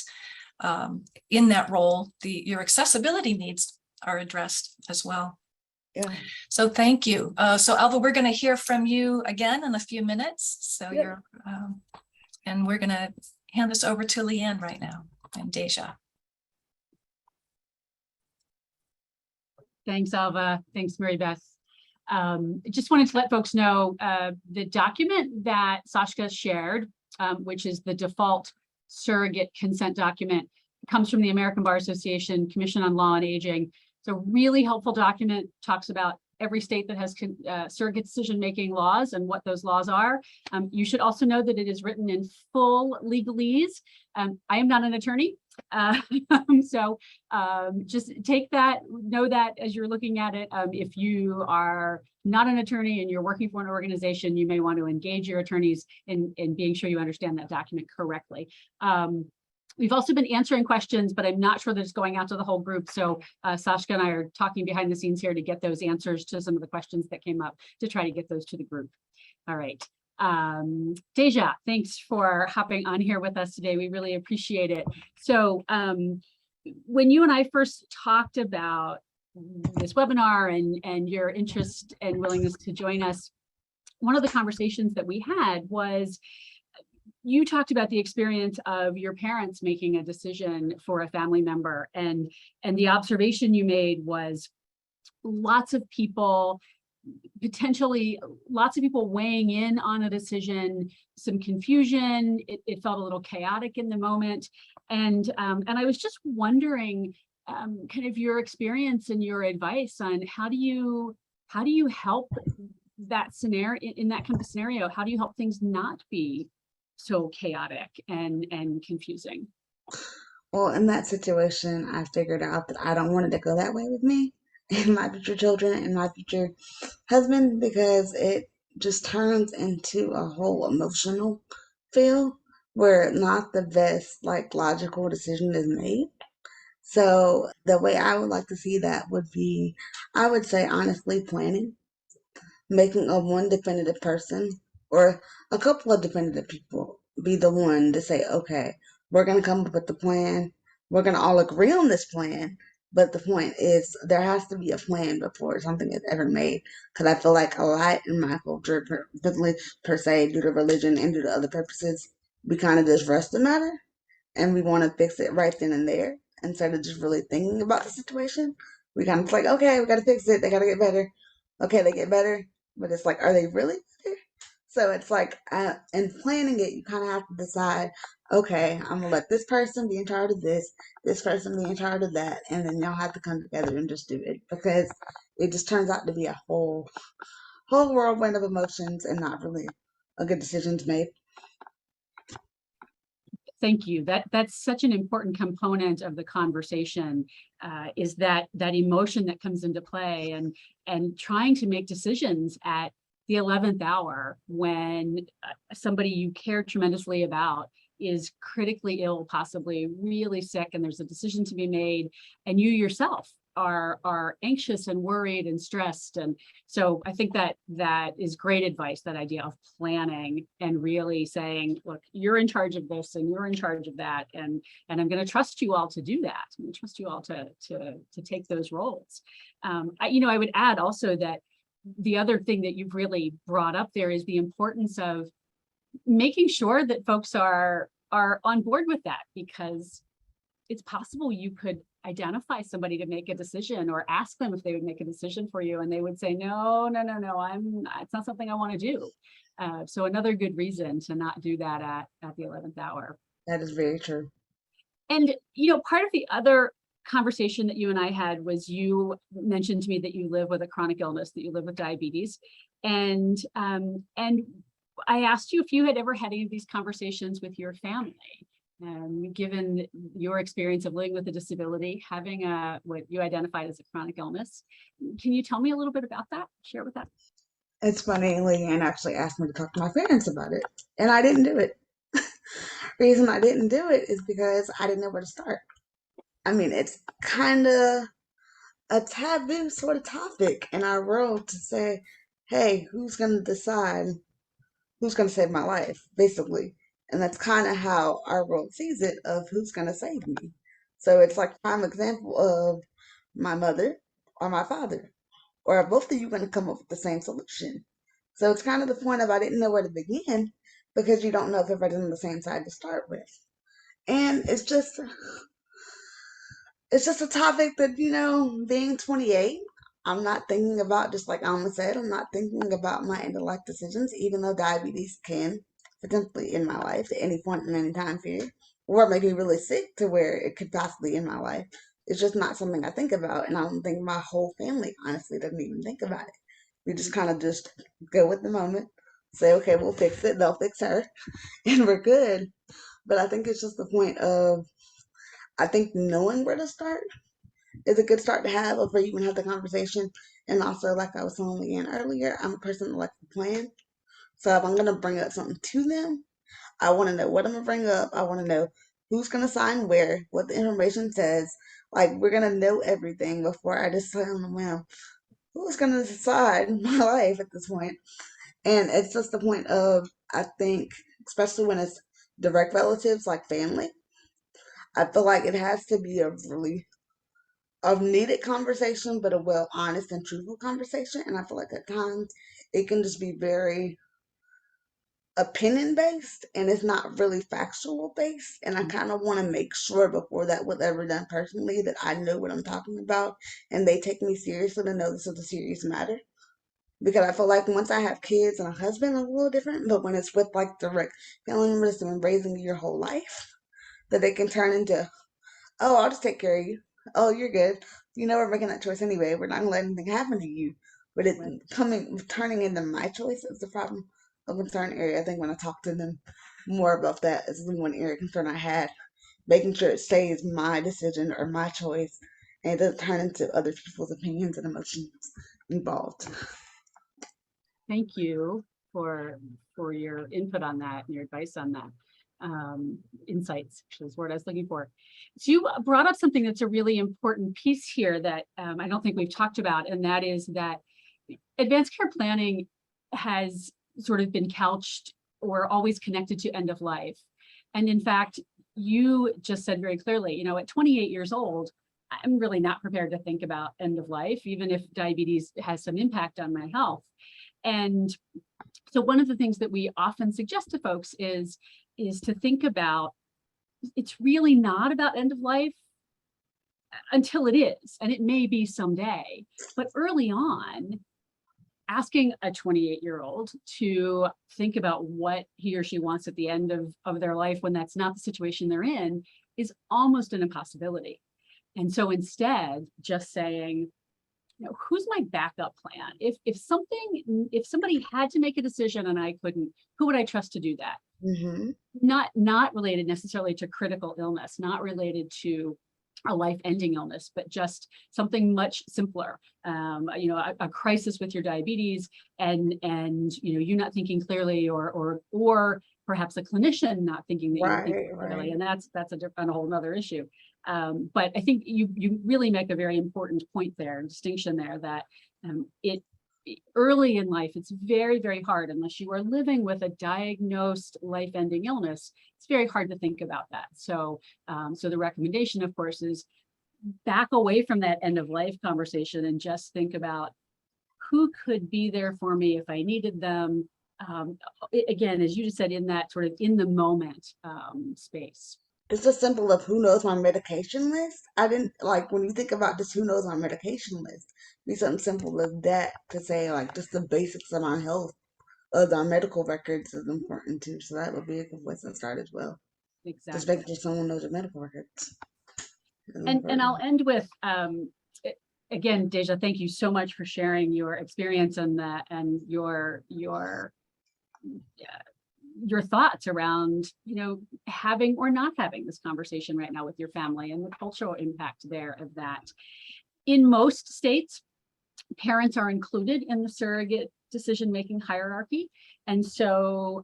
in that role, your accessibility needs are addressed as well. Yeah. So thank you. So Alva, we're going to hear from you again in a few minutes. So Yep. and we're going to hand this over to Leanne right now and Deja. Thanks, Alva. Thanks, Mary Beth. Just wanted to let folks know the document that Sashka shared, which is the default surrogate consent document, comes from the American Bar Association Commission on Law and Aging. It's a really helpful document, talks about every state that has surrogate decision-making laws and what those laws are. You should also know that it is written in full legalese. I am not an attorney, so just take that, know that as you're looking at it. If you are not an attorney and you're working for an organization, you may want to engage your attorneys in being sure you understand that document correctly. We've also been answering questions, but I'm not sure that it's going out to the whole group. So Sashka and I are talking behind the scenes here to get those answers to some of the questions that came up to try to get those to the group. All right. Deja, thanks for hopping on here with us today. We really appreciate it. So when you and I first talked about this webinar and your interest and willingness to join us, one of the conversations that we had was you talked about the experience of your parents making a decision for a family member, and the observation you made was lots of people weighing in on a decision, some confusion. It felt a little chaotic in the moment, and I was just wondering, kind of your experience and your advice on how do you help that scenario, in that kind of scenario, how do you help things not be so chaotic and confusing? Well, in that situation, I figured out that I don't want it to go that way with me and my future children and my future husband, because it just turns into a whole emotional feel where not the best, like, logical decision is made. So the way I would like to see that would be, I would say, honestly, planning, making a one definitive person or a couple of definitive people be the one to say, okay, we're going to come up with the plan. We're going to all agree on this plan. But the point is, there has to be a plan before something is ever made. Because I feel like a lot in my culture, per se, due to religion and due to other purposes, we kind of just rush the matter and we want to fix it right then and there instead of just really thinking about the situation. We kind of like, okay, we got to fix it. They got to get better. Okay, they get better. But it's like, are they really better? So it's like, in planning it, you kind of have to decide, okay, I'm going to let this person be in charge of this person be in charge of that, and then y'all have to come together and just do it, because it just turns out to be a whole whirlwind of emotions and not really a good decisions made. Thank you. That's such an important component of the conversation, is that emotion that comes into play, and trying to make decisions at the 11th hour when somebody you care tremendously about is critically ill, possibly really sick, and there's a decision to be made, and you yourself are anxious and worried and stressed. And so I think that is great advice, that idea of planning and really saying, look, you're in charge of this and you're in charge of that, and I'm going to trust you all to do that. I'm going to trust you all to take those roles. I would add also that the other thing that you've really brought up there is the importance of making sure that folks are on board with that, because it's possible you could identify somebody to make a decision or ask them if they would make a decision for you, and they would say, no, it's not something I want to do. So another good reason to not do that at the 11th hour. That is very true. And, part of the other conversation that you and I had was you mentioned to me that you live with a chronic illness, that you live with diabetes. And I asked you if you had ever had any of these conversations with your family. Given your experience of living with a disability, having what you identified as a chronic illness, can you tell me a little bit about that? Share with that. It's funny, Leanne actually asked me to talk to my parents about it, and I didn't do it. Reason I didn't do it is because I didn't know where to start. I mean, it's kind of a taboo sort of topic in our world to say, hey, who's going to decide who's going to save my life, basically. And that's kind of how our world sees it of who's going to save me. So it's like prime example of my mother or my father, or are both of you going to come up with the same solution? So it's kind of the point of I didn't know where to begin because you don't know if everybody's on the same side to start with. And it's just a topic that, being 28, I'm not thinking about, just like Alma said, I'm not thinking about my end of life decisions, even though diabetes can potentially end my life at any point in any time period, or make me really sick to where it could possibly end my life. It's just not something I think about, and I don't think my whole family honestly doesn't even think about it. We just kind of just go with the moment, say, okay, we'll fix it, they'll fix her, and we're good. But I think it's just the point of, I think knowing where to start is a good start to have before you even have the conversation. And also, like I was telling Leanne earlier, I'm a person that likes to plan. So if I'm going to bring up something to them, I want to know what I'm going to bring up. I want to know who's going to sign where, what the information says. Like, we're going to know everything before I just tell them, well, who's going to decide my life at this point? And it's just the point of, I think, especially when it's direct relatives like family, I feel like it has to be a really needed conversation, but a well honest and truthful conversation. And I feel like at times it can just be very opinion based and it's not really factual based. And I kind of want to make sure before that was ever done personally that I know what I'm talking about and they take me seriously to know this is a serious matter. Because I feel like once I have kids and a husband, it's a little different. But when it's with like direct family members and raising you your whole life, that they can turn into, oh, I'll just take care of you. Oh, you're good. We're making that choice anyway. We're not gonna let anything happen to you. But it turning into my choice is the problem, a concern area. I think when I talk to them more about that is the one area of concern I had, making sure it stays my decision or my choice, and it doesn't turn into other people's opinions and emotions involved. Thank you for your input on that and your advice on that. Insights, actually, is the word I was looking for. So you brought up something that's a really important piece here that I don't think we've talked about, and that is that advanced care planning has sort of been couched or always connected to end of life. And in fact, you just said very clearly, at 28 years old, I'm really not prepared to think about end of life, even if diabetes has some impact on my health. And so one of the things that we often suggest to folks is to think about, it's really not about end of life until it is, and it may be someday, but early on, asking a 28-year-old to think about what he or she wants at the end of their life when that's not the situation they're in is almost an impossibility. And so instead, just saying, who's my backup plan? If somebody had to make a decision and I couldn't, who would I trust to do that? Mm-hmm. Not related necessarily to critical illness, not related to a life-ending illness, but just something much simpler. A crisis with your diabetes, and you not thinking clearly, or perhaps a clinician not thinking that you're thinking clearly, and that's a whole other issue. But I think you really make a very important point there, distinction there, that early in life, it's very, very hard, unless you are living with a diagnosed life-ending illness, it's very hard to think about that. So the recommendation, of course, is back away from that end of life conversation and just think about who could be there for me if I needed them. Again, as you just said, in that sort of in the moment space. It's just simple of who knows my medication list. I didn't like when you think about just who knows my medication list. Be something simple as that to say like just the basics of my health, of our medical records is important too. So that would be a good place to start as well. Exactly. Just making sure someone knows your medical records. And I'll end with, again, Deja, thank you so much for sharing your experience and that, and your thoughts around, having or not having this conversation right now with your family and the cultural impact there of that. In most states, parents are included in the surrogate decision-making hierarchy. And so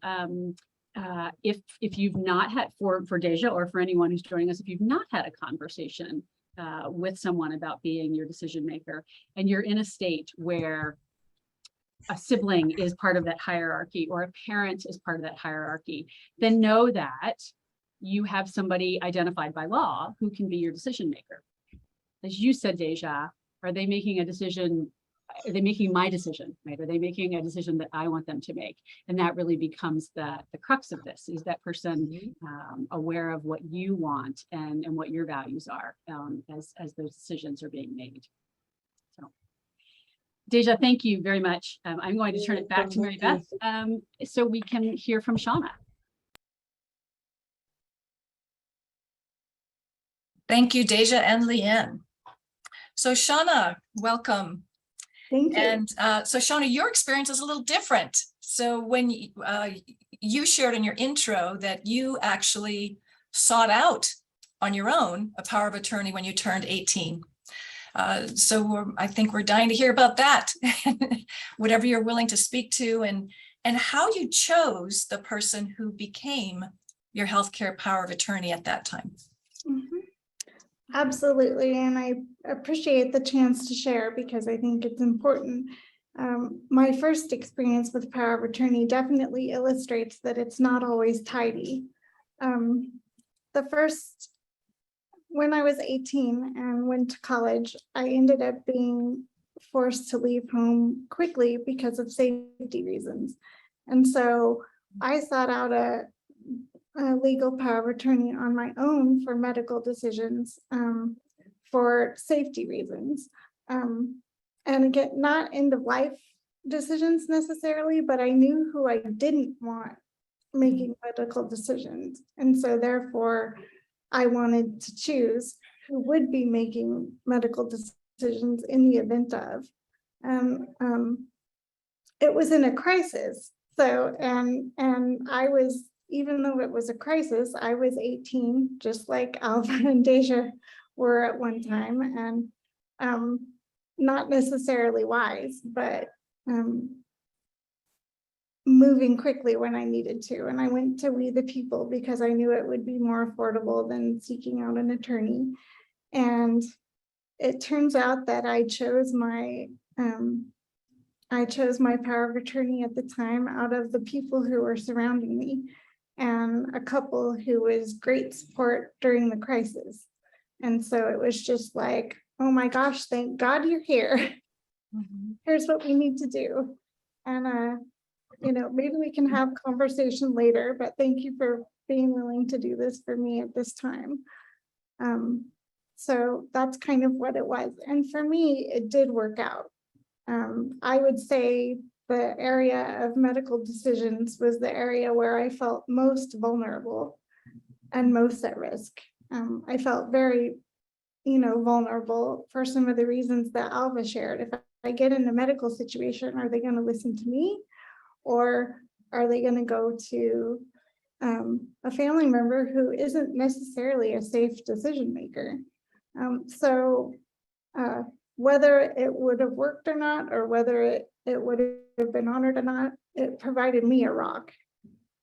if you've not had, for Deja or for anyone who's joining us, if you've not had a conversation with someone about being your decision maker, and you're in a state where a sibling is part of that hierarchy or a parent is part of that hierarchy, then know that you have somebody identified by law who can be your decision maker. As you said, Deja, are they making a decision? Are they making my decision, right? Are they making a decision that I want them to make? And that really becomes the crux of this, is that person aware of what you want and what your values are as those decisions are being made. So, Deja, thank you very much. I'm going to turn it back to Mary Beth so we can hear from Shauna. Thank you, Deja and Leanne. So Shauna, welcome. Thank you. And so Shauna, your experience is a little different. So when you shared in your intro that you actually sought out on your own a power of attorney when you turned 18. So I think we're dying to hear about that, whatever you're willing to speak to, and how you chose the person who became your healthcare power of attorney at that time. Mhm. Absolutely, and I appreciate the chance to share because I think it's important. My first experience with power of attorney definitely illustrates that it's not always tidy. When I was 18 and went to college, I ended up being forced to leave home quickly because of safety reasons. And so I sought out a legal power of attorney on my own for medical decisions for safety reasons. And again, not end of life decisions necessarily, but I knew who I didn't want making medical decisions. And so therefore, I wanted to choose who would be making medical decisions in the event of. It was in a crisis. So, and I was, even though it was a crisis, I was 18, just like Alva and Deja were at one time, and not necessarily wise, but moving quickly when I needed to. And I went to We the People because I knew it would be more affordable than seeking out an attorney. And it turns out that I chose my power of attorney at the time out of the people who were surrounding me, and a couple who was great support during the crisis. And so it was just like, oh my gosh, thank God you're here. Mm-hmm. Here's what we need to do. And maybe we can have conversation later, but thank you for being willing to do this for me at this time. So that's kind of what it was. And for me, it did work out. I would say the area of medical decisions was the area where I felt most vulnerable and most at risk. I felt very, vulnerable for some of the reasons that Alva shared. If I get in a medical situation, are they going to listen to me? Or are they going to go to a family member who isn't necessarily a safe decision maker? So whether it would have worked or not, or whether it would have been honored or not, it provided me a rock.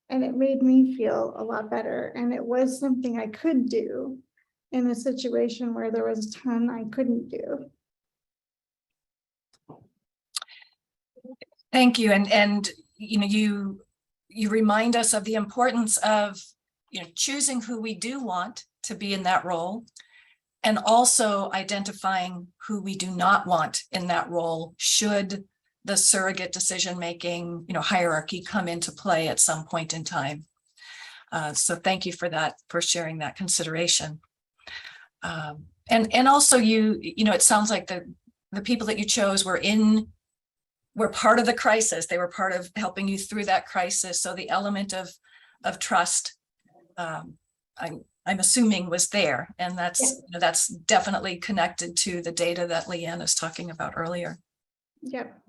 And it made me feel a lot better. And it was something I could do in a situation where there was a ton I couldn't do. Thank you. And you remind us of the importance of choosing who we do want to be in that role, and also identifying who we do not want in that role should the surrogate decision-making hierarchy come into play at some point in time. So thank you for that, for sharing that consideration. And also it sounds like the people that you chose were part of the crisis. They were part of helping you through that crisis. So the element of trust, I'm I'm assuming was there, and that's, Yeah. you know, that's definitely connected to the data that Leanne is talking about earlier. Yep.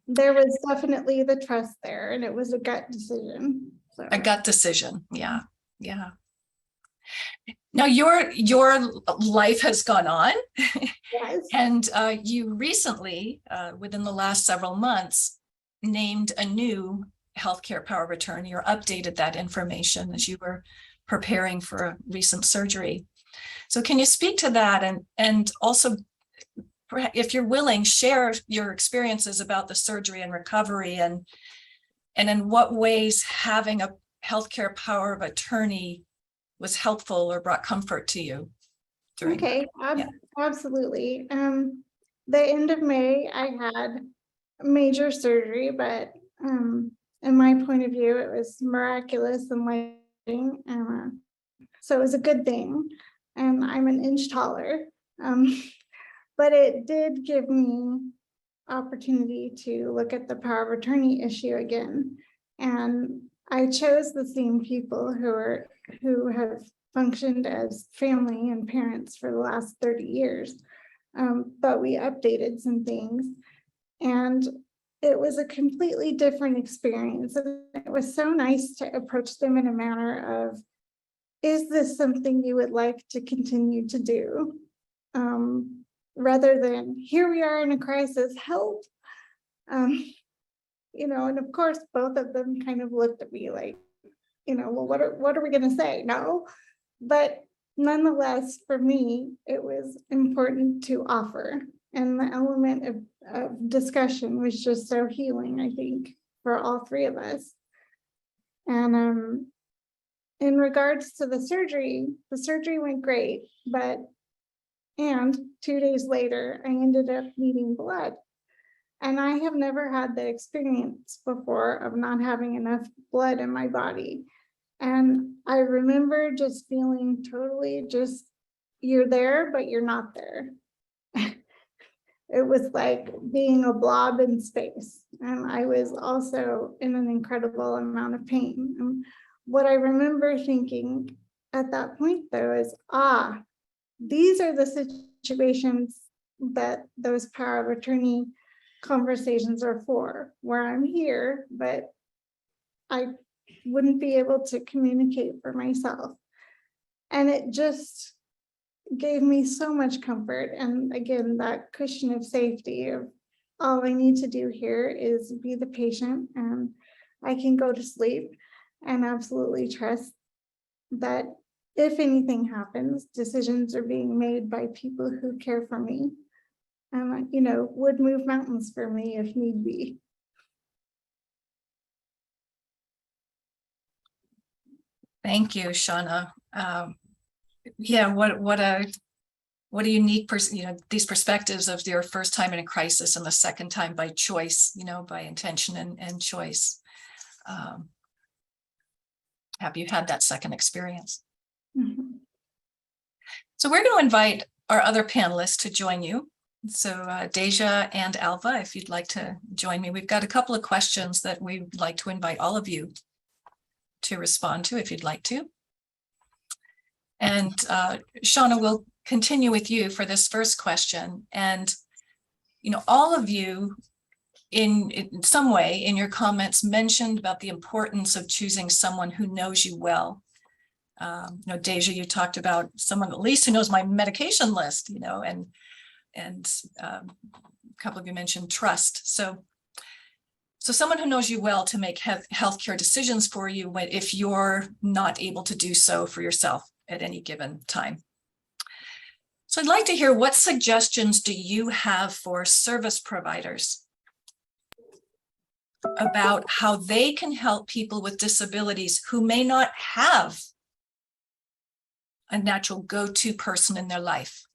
There was definitely the trust there, and it was a gut decision. So A gut decision. Yeah. Yeah. Now your life has gone on, yes. and you recently, within the last several months, named a new healthcare power of attorney, or updated that information as you were preparing for a recent surgery. So can you speak to that, and also, if you're willing, share your experiences about the surgery and recovery, and in what ways having a healthcare power of attorney was helpful or brought comfort to you during that? Okay, Yeah. absolutely. The end of May, I had major surgery, but in my point of view, it was miraculous and life-changing, so it was a good thing. And I'm an inch taller, but it did give me opportunity to look at the power of attorney issue again. And I chose the same people who have functioned as family and parents for the last 30 years. But we updated some things, and it was a completely different experience. And it was so nice to approach them in a manner of, is this something you would like to continue to do? Rather than, here we are in a crisis, help. You know, and of course, both of them kind of looked at me like, you know, well, what are we going to say? No, but nonetheless, for me, it was important to offer. And the element of discussion was just so healing, I think, for all three of us. And in regards to the surgery went great, and 2 days later, I ended up needing blood. And I have never had the experience before of not having enough blood in my body. And I remember just feeling totally just, you're there, but you're not there. It was like being a blob in space. And I was also in an incredible amount of pain. And what I remember thinking at that point, though, is, these are the situations that those power of attorney conversations are for, where I'm here, but I wouldn't be able to communicate for myself. And it just gave me so much comfort. And again, that cushion of safety of, all I need to do here is be the patient, and I can go to sleep and absolutely trust that if anything happens, decisions are being made by people who care for me, and, you know, would move mountains for me if need be. Thank you, Shauna. Yeah, what a unique these perspectives of your first time in a crisis and the second time by choice, you know, by intention and choice. Have you had that second experience? Mm-hmm. So we're going to invite our other panelists to join you. So Deja and Alva, if you'd like to join me, we've got a couple of questions that we'd like to invite all of you to respond to, if you'd like to. And Shauna, we'll continue with you for this first question. And, you know, all of you in some way in your comments mentioned about the importance of choosing someone who knows you well. You know, Deja, you talked about someone at least who knows my medication list, you know, and a couple of you mentioned trust. So someone who knows you well to make healthcare decisions for you if you're not able to do so for yourself at any given time. So I'd like to hear, what suggestions do you have for service providers about how they can help people with disabilities who may not have a natural go-to person in their life?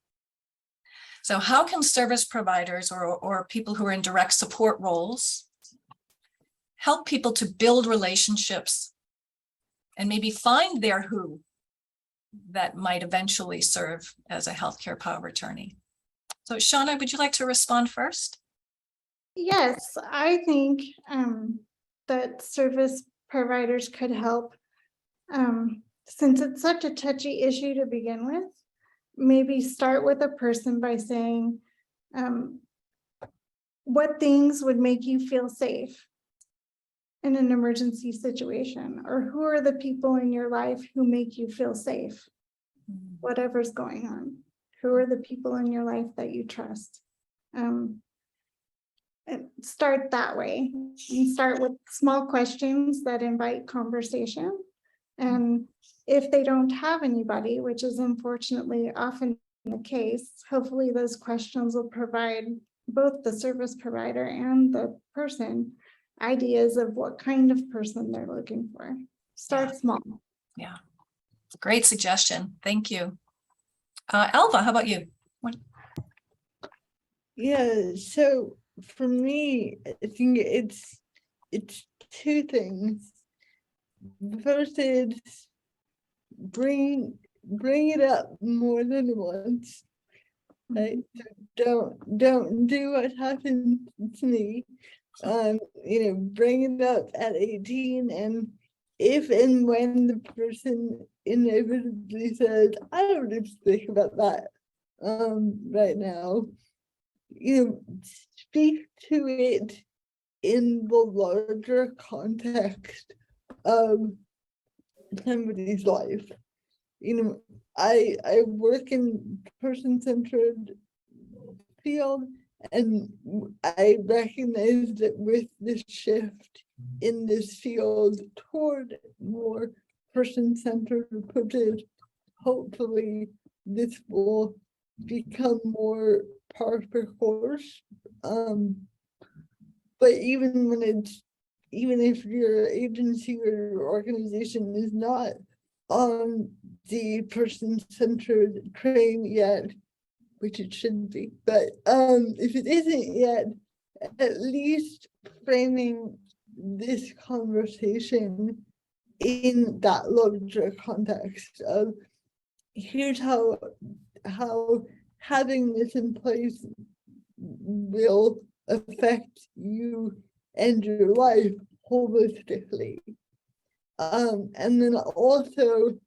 So how can service providers or people who are in direct support roles help people to build relationships and maybe find their who that might eventually serve as a healthcare power of attorney? So Shauna, would you like to respond first? Yes, I think that service providers could help since it's such a touchy issue to begin with, maybe start with a person by saying, what things would make you feel safe in an emergency situation? Or who are the people in your life who make you feel safe? Whatever's going on. Who are the people in your life that you trust? And start that way. And start with small questions that invite conversation. And if they don't have anybody, which is unfortunately often the case, hopefully those questions will provide both the service provider and the person ideas of what kind of person they're looking for. Start small. Yeah, great suggestion. Thank you. Alva, how about you? Yeah, so for me, I think it's two things. The first is bring it up more than once. Right? So don't do what happened to me. Bring it up at 18, and if and when the person inevitably says, I don't need to think about that right now, speak to it in the larger context of somebody's life. I work in person-centered field, and I recognize that with this shift in this field toward more person-centered approaches, hopefully this will become more par for course. But even if your agency or your organization is not on the person-centered train yet, which it should be, but if it isn't yet, at least framing this conversation in that larger context of here's how having this in place will affect you and your life holistically. And then also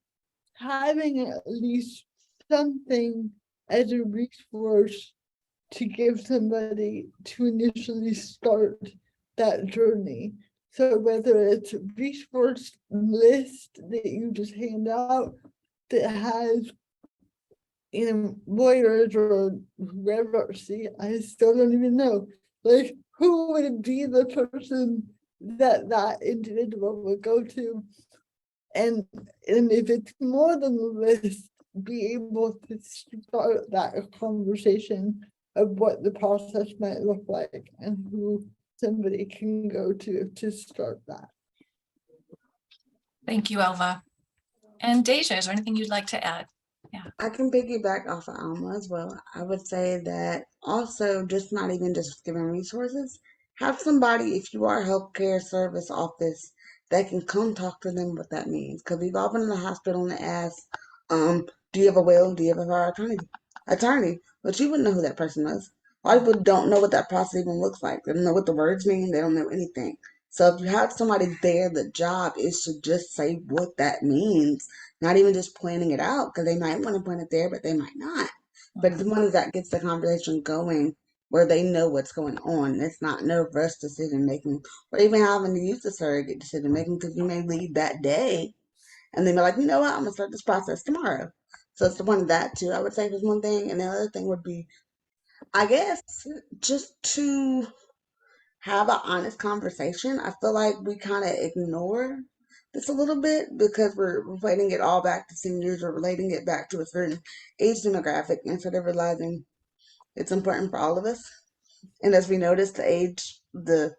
having at least something as a resource to give somebody to initially start that journey. So whether it's a resource list that you just hand out that has, lawyers or whoever, see, I still don't even know, like, who would be the person that individual would go to, and if it's more than the list, be able to start that conversation of what the process might look like and who somebody can go to start that. Thank you, Alva. And Deja, is there anything you'd like to add? I can piggyback off of Alma as well. I would say that also just not even just giving resources, have somebody, if you are a healthcare service office, that can come talk to them what that means. Because we've all been in the hospital and asked, do you have a will? Do you have a power of attorney? But you wouldn't know who that person is. A lot of people don't know what that process even looks like. They don't know what the words mean. They don't know anything. So if you have somebody there, the job is to just say what that means, not even just pointing it out, because they might want to point it there, but they might not. But the one that gets the conversation going where they know what's going on. It's not no rush decision making or even having to use the surrogate decision making, because you may leave that day and then be like, you know what, I'm going to start this process tomorrow. So it's the one of that too, I would say, was one thing. And the other thing would be, I guess, just to have an honest conversation. I feel like we kind of ignore this a little bit because we're relating it all back to seniors or relating it back to a certain age demographic instead of realizing it's important for all of us. And as we notice, the age the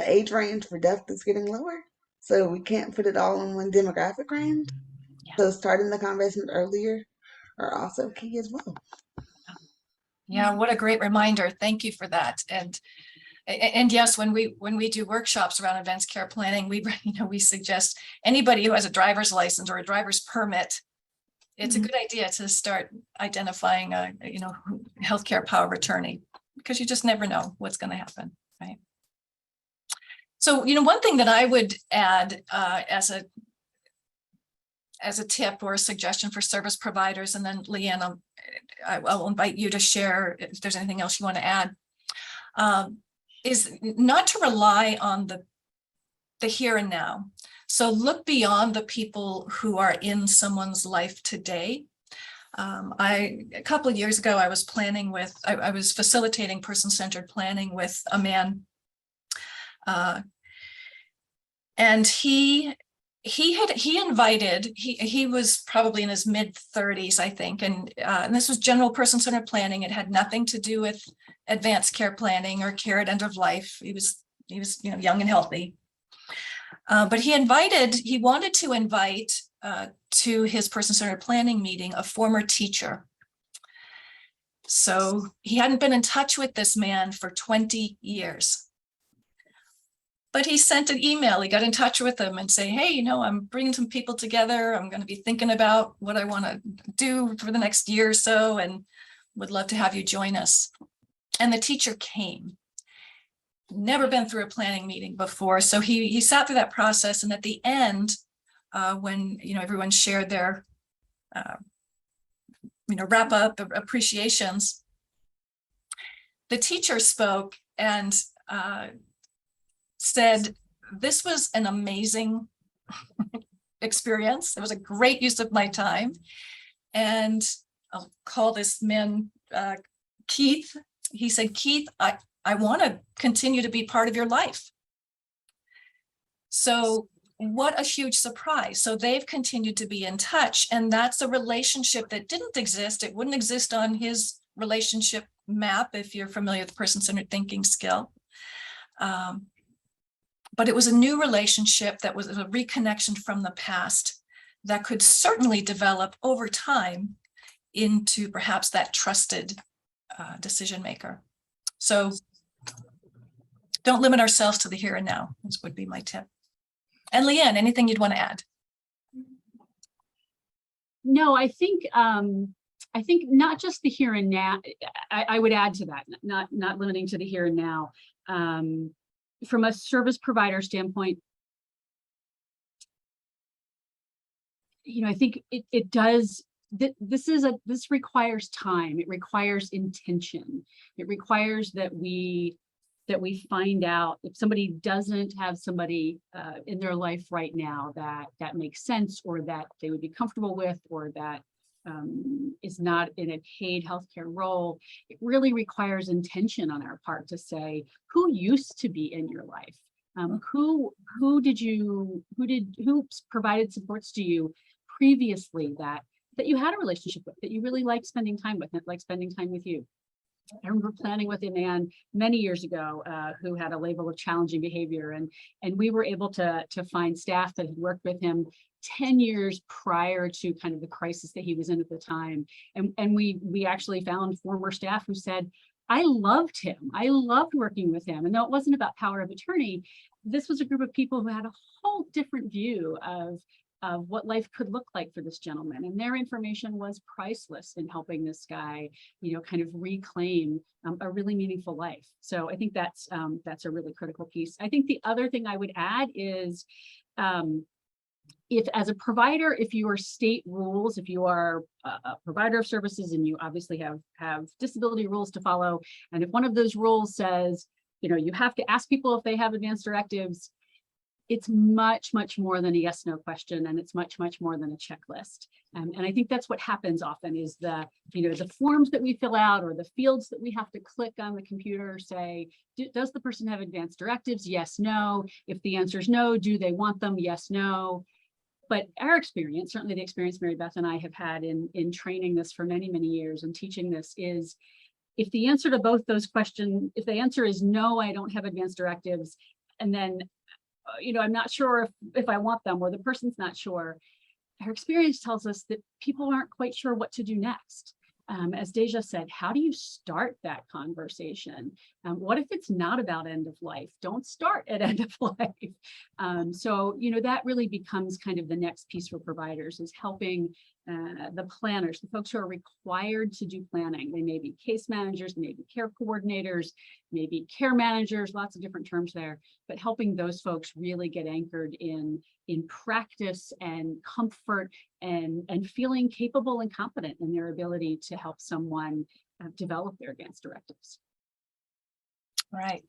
age range for death is getting lower, so we can't put it all in one demographic range. Yeah. So starting the conversation earlier are also key as well. Yeah, what a great reminder. Thank you for that. And yes, when we do workshops around advanced care planning, we suggest anybody who has a driver's license or a driver's permit, it's a good idea to start identifying a healthcare power of attorney, because you just never know what's going to happen, right? So one thing that I would add as a as a tip or a suggestion for service providers, and then Leanne, I'll invite you to share if there's anything else you want to add, is not to rely on the here and now. So look beyond the people who are in someone's life today. A couple of years ago, I was planning with, I was facilitating person-centered planning with a man, and he was probably in his mid-30s, I think, and this was general person-centered planning. It had nothing to do with advanced care planning or care at end of life. He was young and healthy, but he wanted to invite to his person-centered planning meeting a former teacher. So he hadn't been in touch with this man for 20 years. But he sent an email, he got in touch with them and say, hey, I'm bringing some people together. I'm going to be thinking about what I want to do for the next year or so, and would love to have you join us. And the teacher came. Never been through a planning meeting before. So he sat through that process. And at the end, when everyone shared their wrap up appreciations, the teacher spoke and said, this was an amazing experience. It was a great use of my time. And I'll call this man Keith. He said, Keith, I want to continue to be part of your life. So what a huge surprise. So they've continued to be in touch, and that's a relationship that didn't exist. It wouldn't exist on his relationship map if you're familiar with the person-centered thinking skill. But it was a new relationship that was a reconnection from the past that could certainly develop over time into perhaps that trusted decision maker. So don't limit ourselves to the here and now. This would be my tip. And Leanne, anything you'd want to add? No, I think not just the here and now. I would add to that, not limiting to the here and now. From a service provider standpoint, I think it does. This requires time. It requires intention. It requires that we find out if somebody doesn't have somebody in their life right now that makes sense, or that they would be comfortable with, or that is not in a paid healthcare role. It really requires intention on our part to say, who used to be in your life? Who provided supports to you previously that you had a relationship with, that you really liked spending time with, that liked spending time with you? I remember planning with a man many years ago who had a label of challenging behavior, and we were able to find staff that had worked with him 10 years prior to kind of the crisis that he was in at the time. And we actually found former staff who said, I loved him. I loved working with him. And though it wasn't about power of attorney, this was a group of people who had a whole different view of what life could look like for this gentleman. And their information was priceless in helping this guy, kind of reclaim a really meaningful life. So I think that's a really critical piece. I think the other thing I would add is, if as a provider, if your state rules, if you are a provider of services and you obviously have disability rules to follow, and if one of those rules says, you have to ask people if they have advanced directives, it's much, much more than a yes, no question. And it's much, much more than a checklist. And I think that's what happens often is the forms that we fill out or the fields that we have to click on the computer say, does the person have advanced directives? Yes, no. If the answer is no, do they want them? Yes, no. But our experience, certainly the experience Mary Beth and I have had in training this for many, many years and teaching this is, if the answer to both those questions, if the answer is no, I don't have advanced directives, and then, I'm not sure if I want them, or the person's not sure, our experience tells us that people aren't quite sure what to do next. As Deja said, how do you start that conversation? What if it's not about end of life? Don't start at end of life. So, that really becomes kind of the next piece for providers, is helping the planners, the folks who are required to do planning. They may be case managers, they may be care coordinators, maybe care managers, lots of different terms there, but helping those folks really get anchored in practice and comfort and feeling capable and competent in their ability to help someone develop their advanced directives. Right.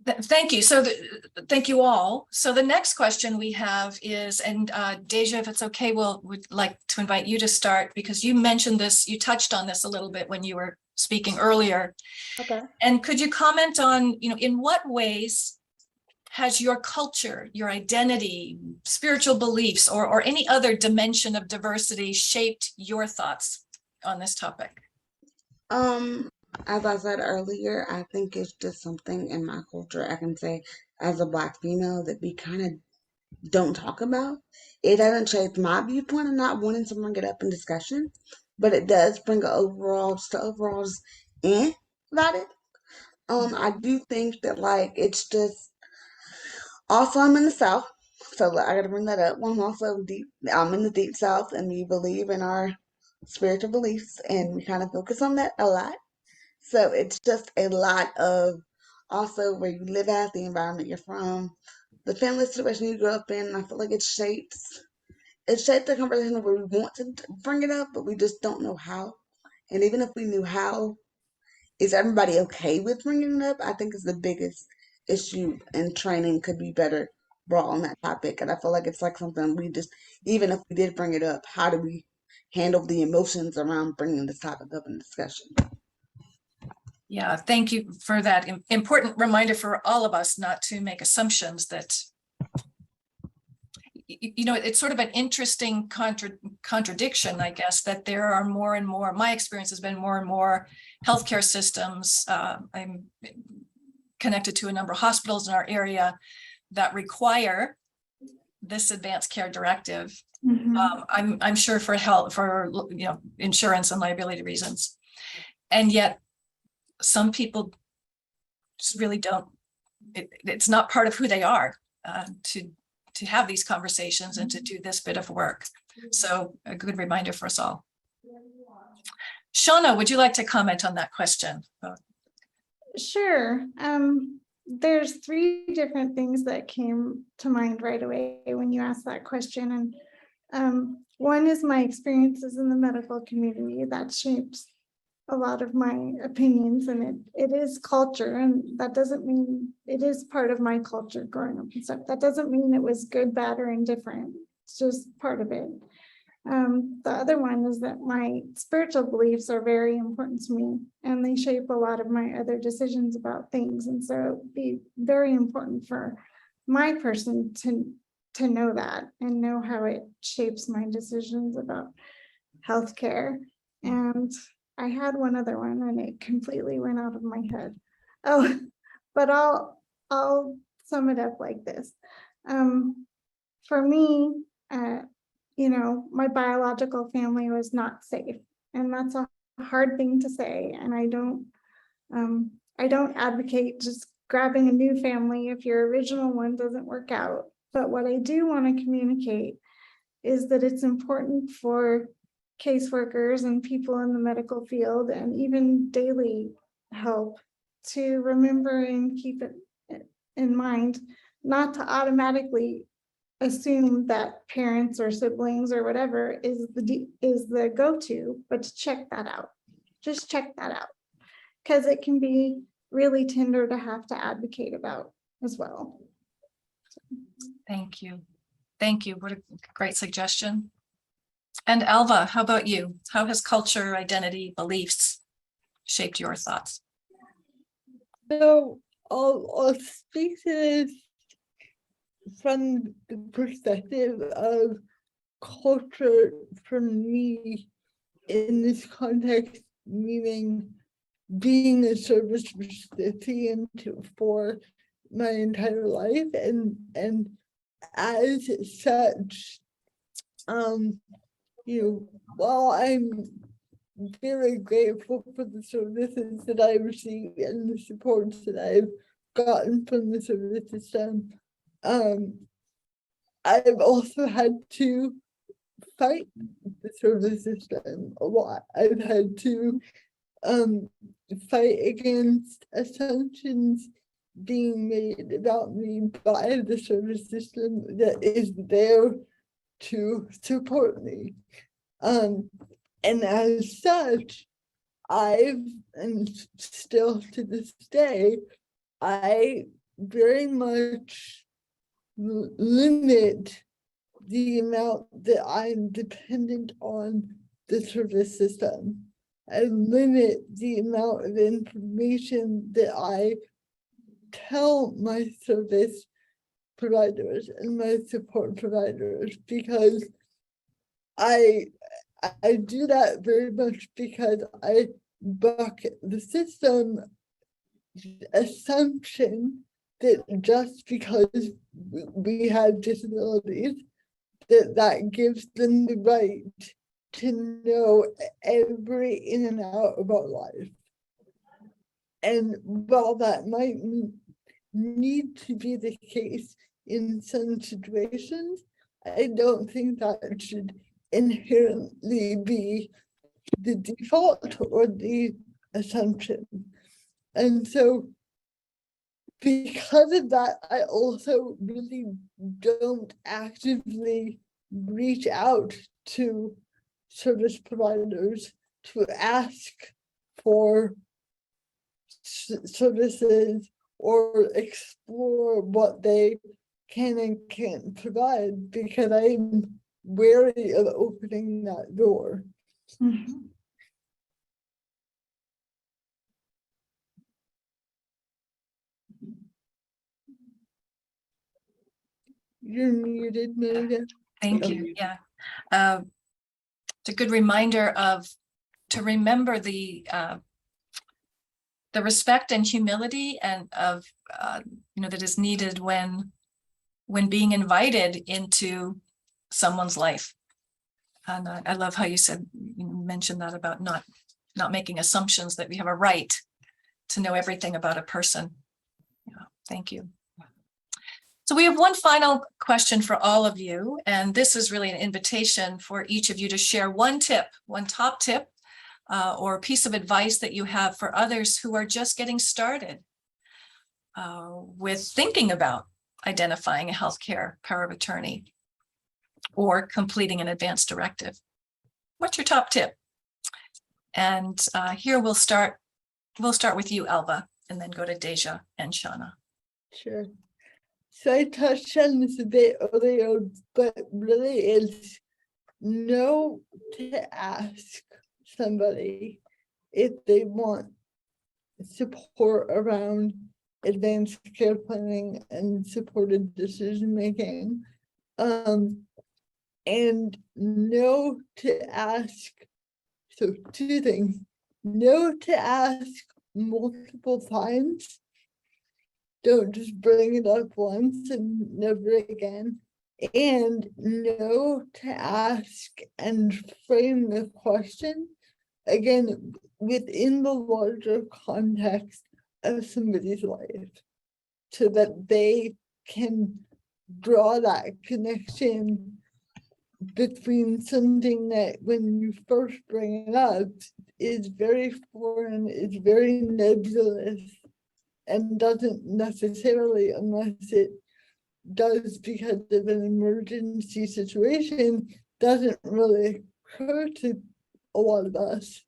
Thank you. So thank you all. So the next question we have is, and Deja, if it's okay, would like to invite you to start, because you mentioned this, you touched on this a little bit when you were speaking earlier. Okay. And could you comment on, in what ways has your culture, your identity, spiritual beliefs, or any other dimension of diversity shaped your thoughts on this topic? As I said earlier, I think it's just something in my culture, I can say, as a Black female, that we kind of don't talk about. It doesn't change my viewpoint of not wanting to bring it up in discussion, but it does bring an overalls in about it. I do think that, like, it's just, also I'm in the South, so I gotta bring that up. I'm in the deep South, and we believe in our spiritual beliefs, and we kind of focus on that a lot. So it's just a lot of also where you live at, the environment you're from, the family situation you grew up in. And I feel like it shapes the conversation where we want to bring it up, but we just don't know how. And even if we knew how, is everybody okay with bringing it up? I think is the biggest issue, and training could be better brought on that topic. And I feel like it's like something we just, even if we did bring it up, how do we handle the emotions around bringing this topic up in discussion? Yeah, thank you for that important reminder for all of us not to make assumptions that, it's sort of an interesting contradiction, I guess, that there are more and more, my experience has been more and more healthcare systems. I'm connected to a number of hospitals in our area that require this advanced care directive. I'm sure for health, for insurance and liability reasons. And yet some people just really don't, it's not part of who they are to have these conversations and to do this bit of work. So a good reminder for us all. Shauna, would you like to comment on that question? Sure. There's three different things that came to mind right away when you asked that question. And one is my experiences in the medical community that shapes a lot of my opinions, and it is culture, and that doesn't mean it is part of my culture growing up and stuff. That doesn't mean it was good, bad, or indifferent. It's just part of it. The other one is that my spiritual beliefs are very important to me, and they shape a lot of my other decisions about things. And so it'd be very important for my person to know that and know how it shapes my decisions about healthcare. And I had one other one and it completely went out of my head. Oh, but I'll sum it up like this. For me, my biological family was not safe, and that's a hard thing to say. And I don't advocate just grabbing a new family if your original one doesn't work out. But what I do want to communicate is that it's important for caseworkers and people in the medical field and even daily help to remember and keep it in mind, not to automatically assume that parents or siblings or whatever is the go-to, but to check that out. Just check that out, because it can be really tender to have to advocate about as well. Thank you. Thank you. What a great suggestion. And Alva, how about you? How has culture, identity, beliefs shaped your thoughts? So I'll speak to this from the perspective of culture for me in this context, meaning being a service recipient for my entire life, and as such, while I'm very grateful for the services that I receive and the supports that I've gotten from the service system, I've also had to fight the service system a lot. I've had to fight against assumptions being made about me by the service system that is there to support me. And as such, and still to this day, I very much limit the amount that I'm dependent on the service system. I limit the amount of information that I tell my service providers and my support providers, because I do that very much because I bucket the system assumption that just because we have disabilities, that gives them the right to know every in and out of our life. And while that might need to be the case in some situations, I don't think that should inherently be the default or the assumption. And so because of that, I also really don't actively reach out to service providers to ask for services or explore what they can and can't provide, because I'm wary of opening that door. Mhm. You're muted, Meredith. Thank you. Yeah. It's a good reminder to remember the respect and humility and that is needed when being invited into someone's life. And I love how you mentioned that about not making assumptions that we have a right to know everything about a person. Yeah, thank you. So we have one final question for all of you, and this is really an invitation for each of you to share one top tip, or a piece of advice that you have for others who are just getting started with thinking about identifying a healthcare power of attorney or completing an advance directive. What's your top tip? And here we'll start with you, Alva, and then go to Deja and Shauna. Sure. So I touched on this a bit earlier, but really it's know to ask somebody if they want support around advanced care planning and supported decision making. And know to ask, so two things, know to ask multiple times. Don't just bring it up once and never again. And know to ask and frame the question, again, within the larger context of somebody's life, so that they can draw that connection between something that when you first bring it up is very foreign, is very nebulous, and doesn't necessarily, unless it does because of an emergency situation, doesn't really occur to a lot of us.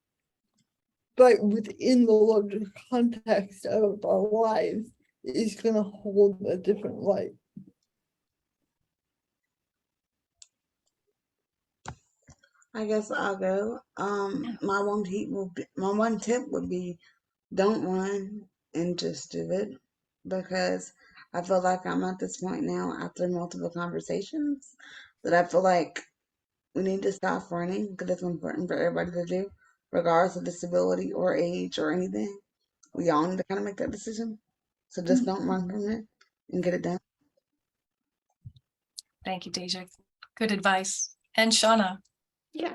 But within the larger context of our lives, is going to hold a different light. I guess I'll go. My one tip would be don't run and just do it, because I feel like I'm at this point now after multiple conversations that I feel like we need to stop running, because it's important for everybody to do, regardless of disability or age or anything. We all need to kind of make that decision. So just don't run from it and get it done. Thank you, Deja. Good advice. And Shauna. Yeah.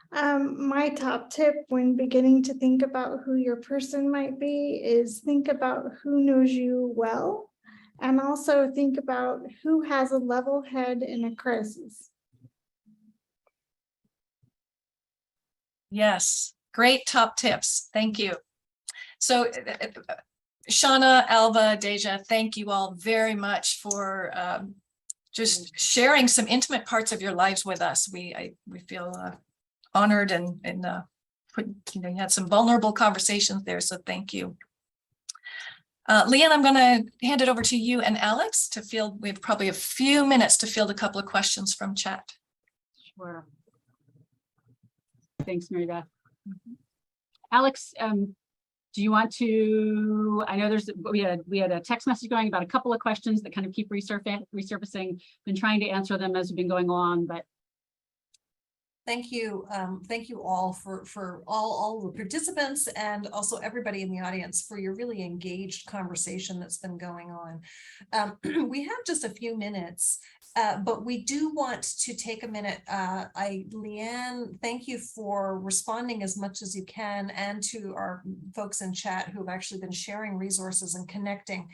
My top tip when beginning to think about who your person might be is think about who knows you well, and also think about who has a level head in a crisis. Yes, great top tips. Thank you. So Shauna, Alva, Deja, thank you all very much for just sharing some intimate parts of your lives with us. We feel honored and you had some vulnerable conversations there. So thank you. Leanne, I'm going to hand it over to you and Alex to field. We have probably a few minutes to field a couple of questions from chat. Sure. Thanks, Mary Beth. Alex, do you want to, I know we had a text message going about a couple of questions that kind of keep resurfacing. Been trying to answer them as we've been going along, but thank you all for all the participants and also everybody in the audience for your really engaged conversation that's been going on. We have just a few minutes, but we do want to take a minute. Leanne, thank you for responding as much as you can, and to our folks in chat who have actually been sharing resources and connecting.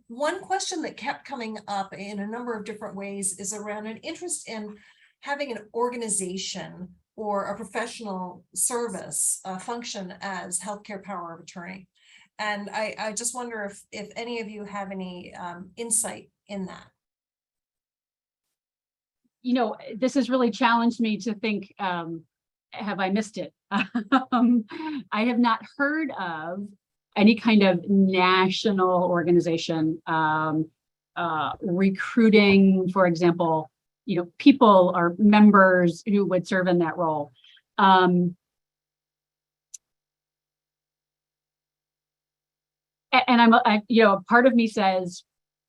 One question that kept coming up in a number of different ways is around an interest in having an organization or a professional service function as healthcare power of attorney. And I just wonder if any of you have any insight in that. You know, this has really challenged me to think, have I missed it? I have not heard of any kind of national organization recruiting, for example, you know, people or members who would serve in that role. And you know, part of me says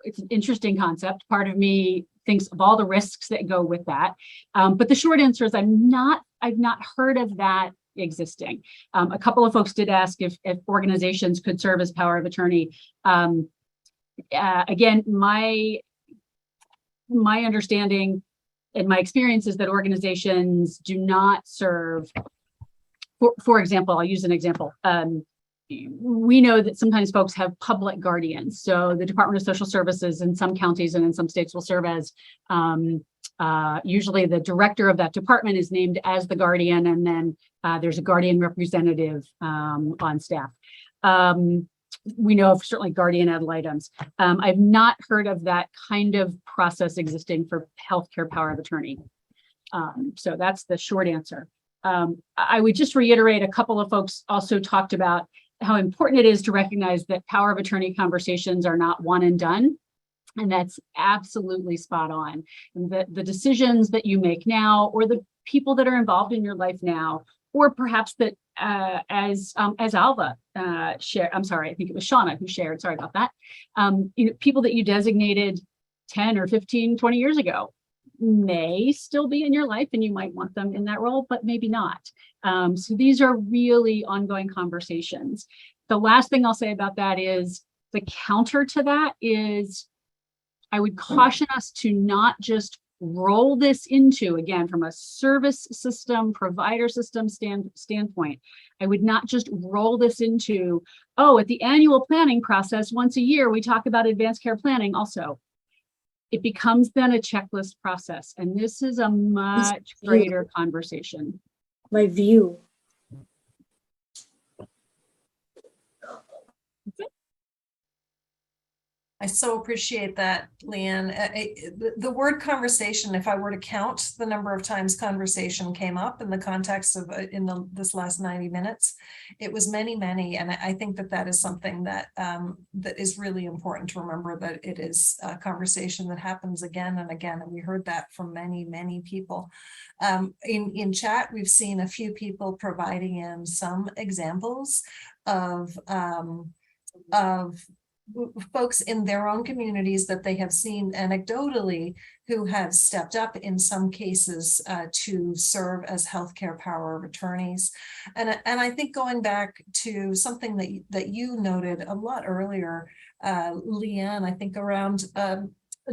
it's an interesting concept. Part of me thinks of all the risks that go with that. But the short answer is I've not heard of that existing. A couple of folks did ask if organizations could serve as power of attorney. Again, my understanding and my experience is that organizations do not serve. For example, I'll use an example. We know that sometimes folks have public guardians. So the Department of Social Services in some counties and in some states will serve as, usually the director of that department is named as the guardian, and then there's a guardian representative on staff. We know of certainly guardian ad litems. I've not heard of that kind of process existing for healthcare power of attorney. So that's the short answer. I would just reiterate, a couple of folks also talked about how important it is to recognize that power of attorney conversations are not one and done. And that's absolutely spot on. And the decisions that you make now, or the people that are involved in your life now, or perhaps that as Alva shared, I'm sorry, I think it was Shauna who shared, sorry about that. You know, people that you designated 10 or 15, 20 years ago may still be in your life, and you might want them in that role, but maybe not. So these are really ongoing conversations. The last thing I'll say about that is the counter to that is I would caution us to not just roll this into, again, from a service system, provider system standpoint, I would not just roll this into, oh, at the annual planning process, once a year, we talk about advanced care planning also. It becomes then a checklist process. And this is a much greater conversation. My view. I so appreciate that, Leanne. The word conversation, if I were to count the number of times conversation came up in the context of this last 90 minutes, it was many, many. And I think that is something that that is really important to remember, that it is a conversation that happens again and again. And we heard that from many, many people. In chat, we've seen a few people providing in some examples of folks in their own communities that they have seen anecdotally who have stepped up in some cases to serve as healthcare power of attorneys. And I think going back to something that you noted a lot earlier, Leanne, I think around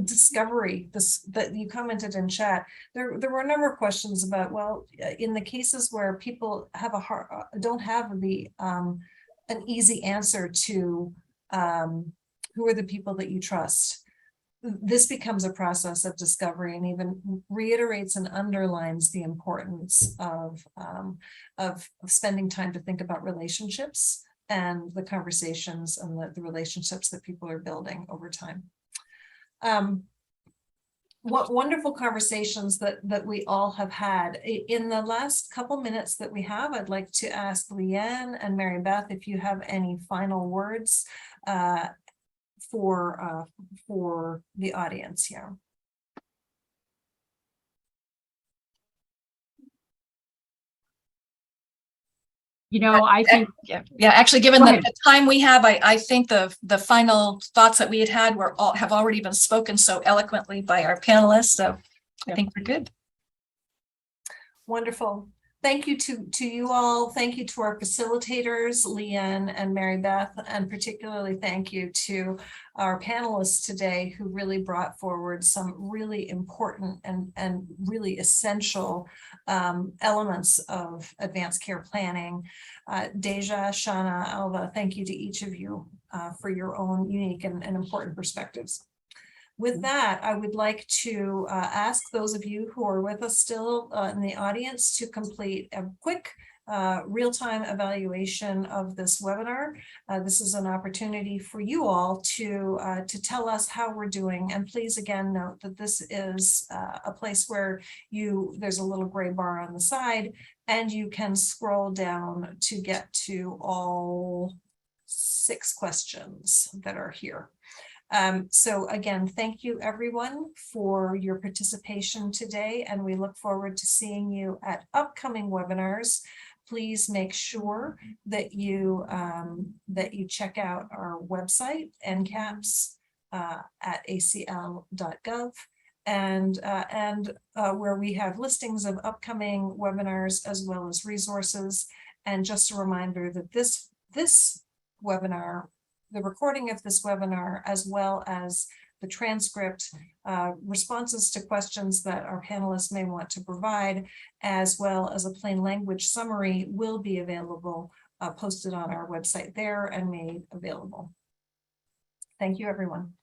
discovery, that you commented in chat, there were a number of questions about, well, in the cases where people have don't have the an easy answer to who are the people that you trust. this becomes a process of discovery and even reiterates and underlines the importance of spending time to think about relationships and the conversations and the relationships that people are building over time. What wonderful conversations that we all have had. In the last couple minutes that we have, I'd like to ask Leanne and Mary Beth if you have any final words for the audience here. You know, I think Yeah, actually, given Go the ahead. the time we have, I think the final thoughts that we had have already been spoken so eloquently by our panelists, so I think we're good. Wonderful. Thank you to you all. Thank you to our facilitators, Leanne and Mary Beth, and particularly thank you to our panelists today who really brought forward some really important and really essential elements of advanced care planning. Deja, Shauna, Alva, thank you to each of you for your own unique and important perspectives. With that, I would like to ask those of you who are with us still in the audience to complete a quick real-time evaluation of this webinar. This is an opportunity for you all to tell us how we're doing. And please again note that this is a place where there's a little gray bar on the side and you can scroll down to get to all 6 questions that are here. So again, thank you everyone for your participation today, and we look forward to seeing you at upcoming webinars. Please make sure that you check out our website, NCAPS at acl.gov, and where we have listings of upcoming webinars as well as resources. And just a reminder that this webinar, the recording of this webinar, as well as the transcript, responses to questions that our panelists may want to provide, as well as a plain language summary, will be available, posted on our website there and made available. Thank you, everyone.